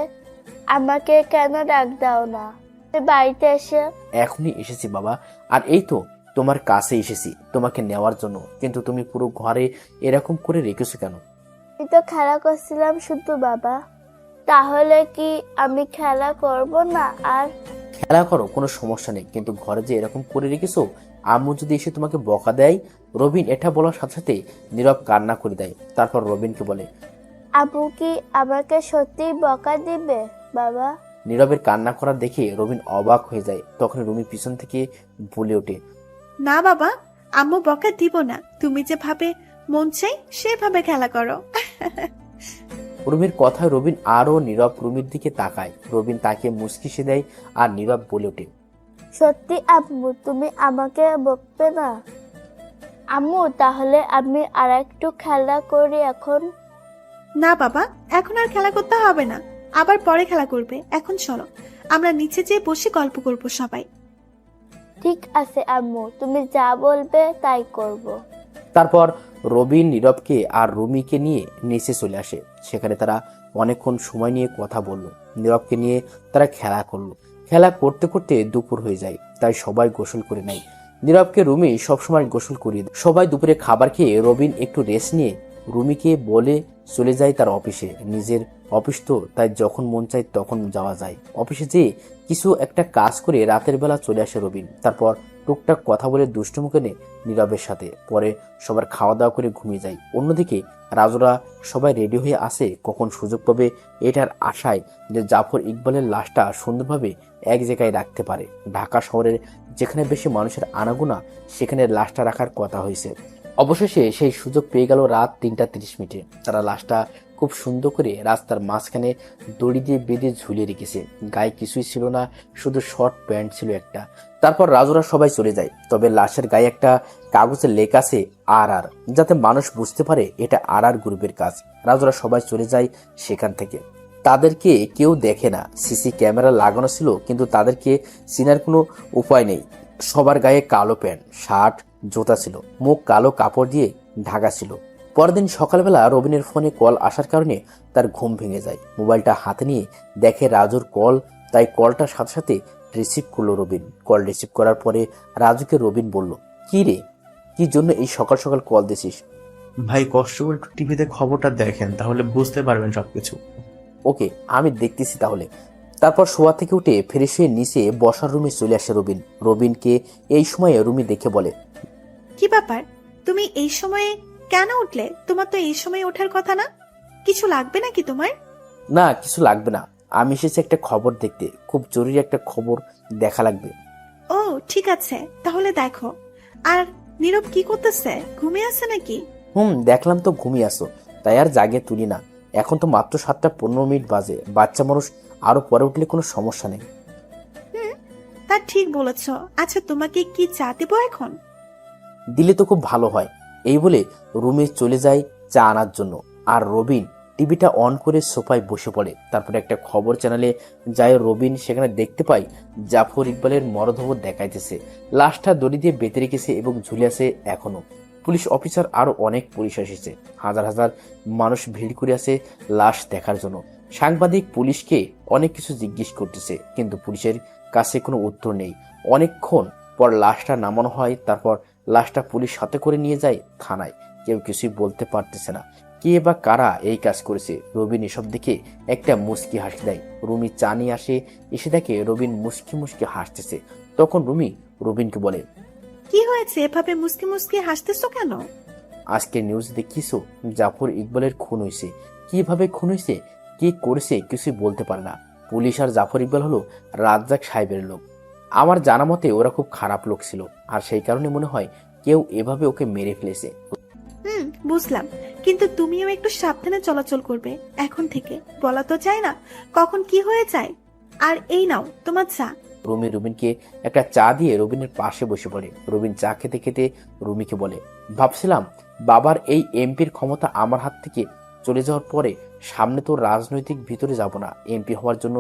আমাকে কেন ডাক দাও না? বাড়িতে এসে? এখনই এসেছি বাবা, আর এই তো তোমার কাছে এসেছি তোমাকে নেওয়ার জন্য, কিন্তু তুমি পুরো ঘরে এরকম করে রেখেছো কেন? আমি তো খেলা করছিলাম শুধু বাবা। তাহলে কি আমি খেলা করব না আর? খেলা করো, কোনো সমস্যা নেই, কিন্তু ঘরে যে এরকম করে রেখেছো, আম্মু যদি এসে তোমাকে বকা দেয়। রবিন এটা বলার সাথে সাথে নীরব কান্না করে দেয়। তারপর রবিনকে বলে, আবু কি আমাকে সত্যি বকা দিবে বাবা? নীরবের কান্না করা দেখে রবিন অবাক হয়ে যায়। তখন রুমি পিছন থেকে বলে ওঠে, না বাবা, আম্মু বকা দিব না, তুমি যেভাবে মন চাই সেভাবে খেলা করো। রুমির কথায় রবিন আরো নীরব রুমির দিকে তাকায়। রবিন তাকে মুচকি সে দেয় আর নীরব বলে ওঠে, সত্যি আম্মু তুমি আমাকে বকবে না? আম্মু তাহলে আমি আর একটু খেলা করি এখন। না বাবা, এখন আর খেলা করতে হবে না, আবার পরে খেলা করবে। এখন চলো আমরা নিচে যেয়ে বসে গল্প করব সবাই। ঠিক আছে আম্মু, তুমি যা বলবে তাই করব। তারপর রবিন নীরবকে আর রুমিকে নিয়ে নিচে চলে আসে। সেখানে তারা অনেকক্ষণ সময় নিয়ে কথা বলল। নীরবকে নিয়ে তারা খেলা করলো। খেলা করতে করতে দুপুর হয়ে যায়, তাই সবাই গোসল করে নেয়। নীরবকে রুমি সবসময় গোসল করিয়ে দেয়। সবাই দুপুরে খাবার খেয়ে রবিন একটু রেস্ট নিয়ে রুমিকে বলে চলে যায় তার অফিসে। নিজের অফিস তো, তাই যখন মন চায় তখন যাওয়া যায়। অফিসে যেয়ে কিছু একটা কাজ করে রাতের বেলা চলে আসে রবিন। তারপর টুকটাক কথা বলে দুষ্টুমি করে নীরবের সাথে। পরে সবার খাওয়া দাওয়া করে ঘুমিয়ে যায়। অন্যদিকে রাজুরা সবাই রেডি হয়ে আসে কখন সুযোগ পাবে এটার আশায়, যে জাফর ইকবালের লাশটা সুন্দরভাবে এক জায়গায় রাখতে পারে। ঢাকা শহরের যেখানে বেশি মানুষের আনাগোনা, সেখানে লাশটা রাখার কথা হয়েছে। অবশেষে সেই সুযোগ পেয়ে গেল রাত 3:30। তারা লাশটা খুব সুন্দর করে রাস্তার মাঝখানে দড়ি দিয়ে বেঁধে ঝুলিয়ে রেখেছে। গায়ে কিছুই ছিল না, শুধু শর্ট প্যান্ট ছিল একটা। তারপর রাজুরা সবাই চলে যায়। তবে লাশের গায়ে একটা কাগজে লেখা আছে আর, যাতে মানুষ বুঝতে পারে এটা আর গ্রুপের কাজ। রাজুরা সবাই চলে যায় সেখান থেকে। তাদেরকে কেউ দেখে না, সিসি ক্যামেরা লাগানো ছিল, কিন্তু তাদেরকে চেনার কোনো উপায় নেই। সবার গায়ে কালো প্যান্ট, শার্ট, জুতা ছিল, মুখ কালো কাপড় দিয়ে ঢাকা ছিল। পরদিন সকালবেলা রবিনের ফোনে কল আসার কারণে তার ঘুম ভেঙে যায়। মোবাইলটা হাতে নিয়ে দেখে রাজুর কল, তাই কলটার সাথে সাথে রিসিভ করলো রবিন। কল রিসিভ করার পরে রাজুকে রবিন বলল, কি রে, কি জন্য এই সকাল সকাল কল দিছিস? ভাই কষ্ট করে একটু টিভিতে খবরটা দেখেন, তাহলে বুঝতে পারবেন সবকিছু। ওকে, আমি দেখতেছি তাহলে। তারপর শোয়া থেকে উঠে ফ্রেশ হয়ে নিচে বসার রুমে চলে আসে রবিন। রবিনকে এই সময়ে রুমি দেখে বলে, কি ব্যাপার, তুমি এই সময়ে কেন উঠলে? তোমার তো এই সময় ওঠার কথা না। কিছু লাগবে নাকি তোমার? না, কিছু লাগবে না, আমি এসেছি একটা খবর দেখতে, খুব জরুরি একটা খবর দেখা লাগবে। ও ঠিক আছে, তাহলে দেখো। আর নীরব কি করতেছে, ঘুমিয়ে আছে নাকি? দেখলাম তো ঘুমিয়ে আসো, তাই আর জাগে তুলি না। এখন তো মাত্র 7:15 বাজে, বাচ্চা মানুষ, আরো পরে উঠলে কোনো সমস্যা নেই। তা ঠিক বলেছ। আচ্ছা তোমাকে কি চা দেবো এখন? দিলে তো খুব ভালো হয়। এই বলে রুমে চলে যায় চা আনার জন্য। আর রবিন টিভিটা অন করে সোফায় বসে পড়ে। তারপরে একটা খবর চ্যানেলে যায় রবিন। সেখানে দেখতে পাই জাফর ইকবালের মরদেহ দেখাইতেছে। লাশটা দড়ি দিয়ে বেঁধে রেখেছে এবং ঝুলে আছে এখনো। পুলিশ অফিসার আরো অনেক পুলিশ এসেছে। হাজার হাজার মানুষ ভিড় করে আছে লাশ দেখার জন্য। সাংবাদিক পুলিশকে অনেক কিছু জিজ্ঞেস করতেছে, কিন্তু পুলিশের কাছে কোনো উত্তর নেই। অনেকক্ষণ পর লাশটা নামানো হয়। তারপর লাশটা পুলিশ সাথে করে নিয়ে যায় থানায়। কেউ কিছুই বলতে পারতেছে না কে বা কারা এই কাজ করেছে। রবিন এসব দেখে একটা মুচকি হাসি দেয়। রুমি চা নিয়ে এসে দেখে রবিন মুচকি মুচকি হাসতেছে। তখন রুমি রবিনকে বলে, কি হয়েছে, এভাবে মুসকি মুসকি হাসতেছো কেন? আজকে নিউজ দেখিছো, জাফর ইকবালের খুন হয়েছে। কিভাবে খুন হয়েছে, কি করেছে কিছুই বলতে পারে না। পুলিশ আর জাফর ইকবাল হলো রাজ্জাক সাহেবের লোক। আমার জানা মতে ওরা খুব খারাপ লোক ছিল, আর সেই কারণে মনে হয় কেউ এভাবে ওকে মেরে ফেলেছে। বুঝলাম, কিন্তু তুমিও একটু সাবধানে চলাচল করবে এখন থেকে। বলা তো যায় না কখন কি হয়ে যায়। আর এই নাও তোমার চা। রুমি রুবিনকে একটা চা দিয়ে রবিনের পাশে বসে পড়ে। রবিন চা খেতে খেতে রুমিকে বলে, ভাবছিলাম বাবার এই এমপির ক্ষমতা আমার হাত থেকে চলে যাওয়ার পরে সামনে তো রাজনৈতিক ভিতরে যাব না, এমপি হওয়ার জন্য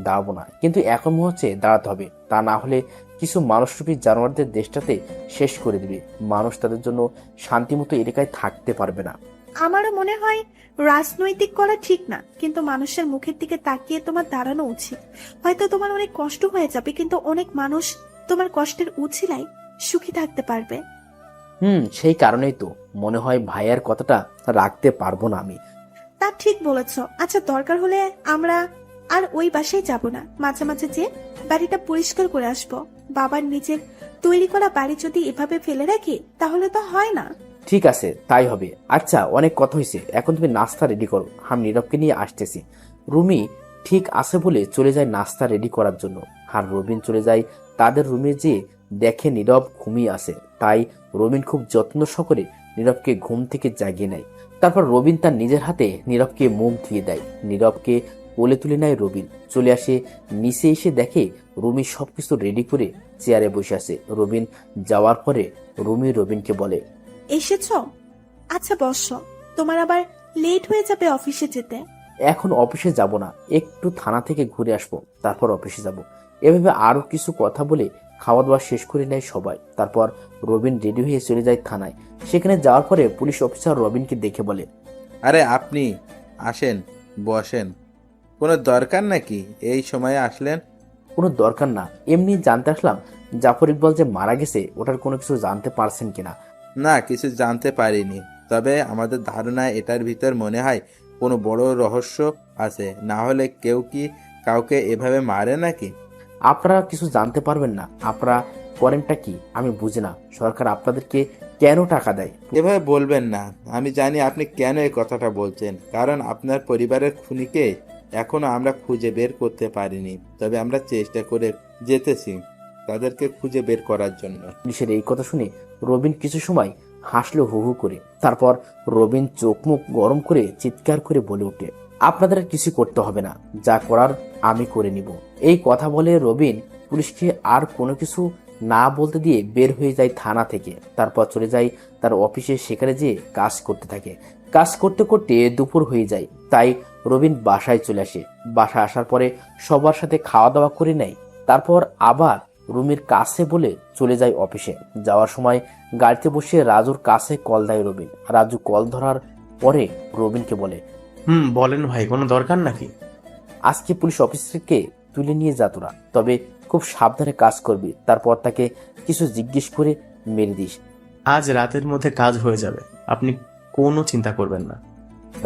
দাঁড়াবো না, কিন্তু এখন মনে হচ্ছে দাঁড়াতে হবে। তা না হলে কিছু মানুষরূপী জানোয়ারদের দেশটাতে শেষ করে দিবে। মানুষ তাদের জন্য শান্তিমতো এলাকায় থাকতে পারবে না। আমারও মনে হয় রাজনৈতিক করা ঠিক না, কিন্তু মানুষের মুখের দিকে তাকিয়ে তোমার দাঁড়ানো উচিত। হয়তো তোমার অনেক কষ্ট হয়ে যাবে, কিন্তু অনেক মানুষ তোমার কষ্টের উছিলায় সুখী থাকতে পারবে। সেই কারণেই তো মনে হয় ভাইয়ার কথাটা রাখতে পারবো না আমি। তা ঠিক বলেছ। আচ্ছা, দরকার হলে আমরা আর ওই বাসায় যাব না, মাঝে মাঝে যে বাড়িটা পরিষ্কার করে আসবো। বাবার নিজের তৈরি করা বাড়ি যদি এভাবে ফেলে রাখি তাহলে তো হয় না। ঠিক আছে, তাই হবে। আচ্ছা, অনেক কথা হয়েছে, এখন তুমি নাস্তা রেডি করো, আমি নীরবকে নিয়ে আসতেছি। রুমি ঠিক আছে বলে চলে যায় নাস্তা রেডি করার জন্য, আর রবিন চলে যায় তাদের রুমে, যেয়ে দেখে নীরব ঘুমিয়ে আছে। তাই রবিন খুব যত্ন সহকারে নীরবকে ঘুম থেকে জাগিয়ে নেয়। তারপর রবিন তার নিজের হাতে নীরবকে মুখ ধুয়ে দেয়। নীরবকে কোলে তুলে নেয় রবিন। চলে আসে নিচে, এসে দেখে রুমি সবকিছু রেডি করে চেয়ারে বসে আছে। রবিন যাওয়ার পরে রুমি রবিনকে বলে, এসেছ? আচ্ছা বসো, তোমার আবার লেট হয়ে যাবে অফিসে যেতে। এখন অফিসে যাব না, একটু থানা থেকে ঘুরে আসবো, তারপর অফিসে যাব। এভাবে আরো কিছু কথা বলে খাওয়া দাওয়া শেষ করে নেয় সবাই। তারপর রবিন রেডি হয়ে চলে যায় থানায়। সেখানে যাওয়ার পরে পুলিশ অফিসার রবিনকে দেখে বলে, আরে আপনি আসেন, বসেন। কোনো দরকার নাকি এই সময়ে আসলেন? কোনো দরকার না, এমনি জানতে আসলাম জাফর ইকবাল যে মারা গেছে ওটার কোনো কিছু জানতে পারছেন কিনা। না, কিছু জানতে পারিনি, তবে আমাদের ধারণা এটার ভিতর মনে হয় কোনো বড় রহস্য আছে, না হলে কেউ কি কাউকে এভাবে মারে নাকি? আপনারা কিছু জানতে পারবেন না, আপনারা করেনটা কি আমি বুঝি না। সরকার আপনাদেরকে কেন টাকা দেয়? এভাবে বলবেন না, আমি জানি আপনি কেন এই কথাটা বলছেন, কারণ আপনার পরিবারের খুনিকে এখনো আমরা খুঁজে বের করতে পারিনি, তবে আমরা চেষ্টা করে যেতেছি তাদেরকে খুঁজে বের করার জন্য। পুলিশের এই কথা শুনে রবিন কিছু সময় হাসলো হু হু করে। তারপর রবিন চোখ মুখ গরম করে চিৎকার করে বলে ওঠে, আপনাদের আর কিছু করতে হবে না, যা করার আমি করে নিব। এই কথা বলে রবিন পুলিশকে আর কোনো কিছু না বলতে দিয়ে বের হয়ে যায় থানা থেকে। তারপর চলে যায় তার অফিসে, সেখানে যেয়ে কাজ করতে থাকে। কাজ করতে করতে দুপুর হয়ে যায়, তাই রবিন বাসায় চলে আসে। বাসায় আসার পরে সবার সাথে খাওয়া দাওয়া করে নেয়। তারপর আবার রুমির কাছে বলে চলে যায় অফিসে। যাওয়ার সময় গাড়িতে বসে রাজুর কাছে কল দেয় রবিন। রাজু কল ধরার পরে রবিনকে বলে, বলেন ভাই, কোনো দরকার নাকি? আজকে পুলিশ অফিসারকে তুলে নিয়ে যা তোরা, তবে খুব সাবধানে কাজ করবি। তারপর তাকে কিছু জিজ্ঞেস করে মেরে দিস। আজ রাতের মধ্যে কাজ হয়ে যাবে, আপনি কোনো চিন্তা করবেন না।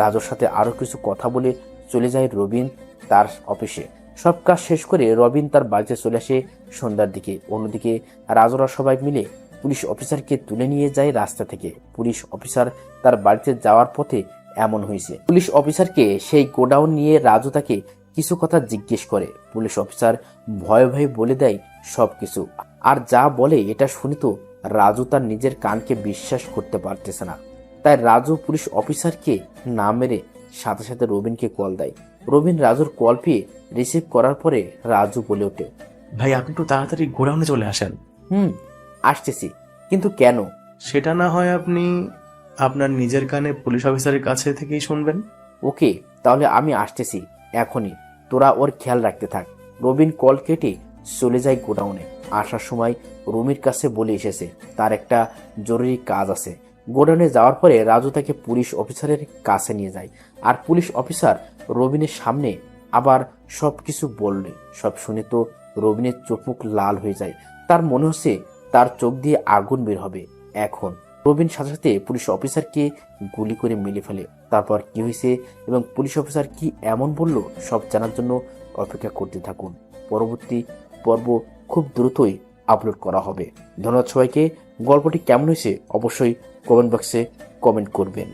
রাজুর সাথে আরো কিছু কথা বলে চলে যায় রবিন তার অফিসে। সব কাজ শেষ করে রবিন তার বাড়িতে চলে আসে সন্ধ্যার দিকে। অন্যদিকে রাজুরা সবাই মিলে পুলিশ অফিসারকে তুলে নিয়ে যায় রাস্তা থেকে। পুলিশ অফিসার তার বাড়িতে যাওয়ার পথে এমন হয়েছে। পুলিশ অফিসারকে সেই গোডাউন নিয়ে রাজু তাকে কিছু কথা জিজ্ঞেস করে। পুলিশ অফিসার ভয়ে ভয়ে বলে দেয় সবকিছু। আর যা বলে এটা শুনে তো রাজু তার নিজের কানকে বিশ্বাস করতে পারতেছে না। তাই রাজু পুলিশ অফিসারকে না মেরে সাথে সাথে রবিনকে কল দেয়। রবিন রাজুর কল পেয়ে রিসিভ করার পরে রাজু বলে ওঠে, ভাই আপনি একটু তাড়াতাড়ি গোডাউনে চলে আসেন। আসতেছি, কিন্তু কেন? সেটা না হয় আপনি আপনার নিজের কানে পুলিশ অফিসারের কাছে থেকেই শুনবেন। ওকে, তাহলে আমি আসতেছি এখনই, তোরা ওর খেয়াল রাখতে থাক। রবিন কল কেটে চলে যায় গোডাউনে। আসার সময় রুমির কাছে বলে এসেছে তার একটা জরুরি কাজ আছে। গোডাউনে যাওয়ার পরে রাজু তাকে পুলিশ অফিসারের কাছে নিয়ে যায়। আর পুলিশ অফিসার রবিনের সামনে আবার সবকিছু বললে। সব শুনে তো রবিনের চোখ মুখ লাল হয়ে যায়। তার মনে হচ্ছে তার চোখ দিয়ে আগুন বের হবে। এখন রবিন সাথে সাথে পুলিশ অফিসারকে গুলি করে মেরে ফেলে। তারপর কি হয়েছে এবং পুলিশ অফিসার কি এমন বলল সব জানার জন্য অপেক্ষা করতে থাকুন। পরবর্তী পর্ব খুব দ্রুতই আপলোড করা হবে। ধন্যবাদ সবাইকে। গল্পটি কেমন হয়েছে অবশ্যই কমেন্ট বক্সে কমেন্ট করবেন।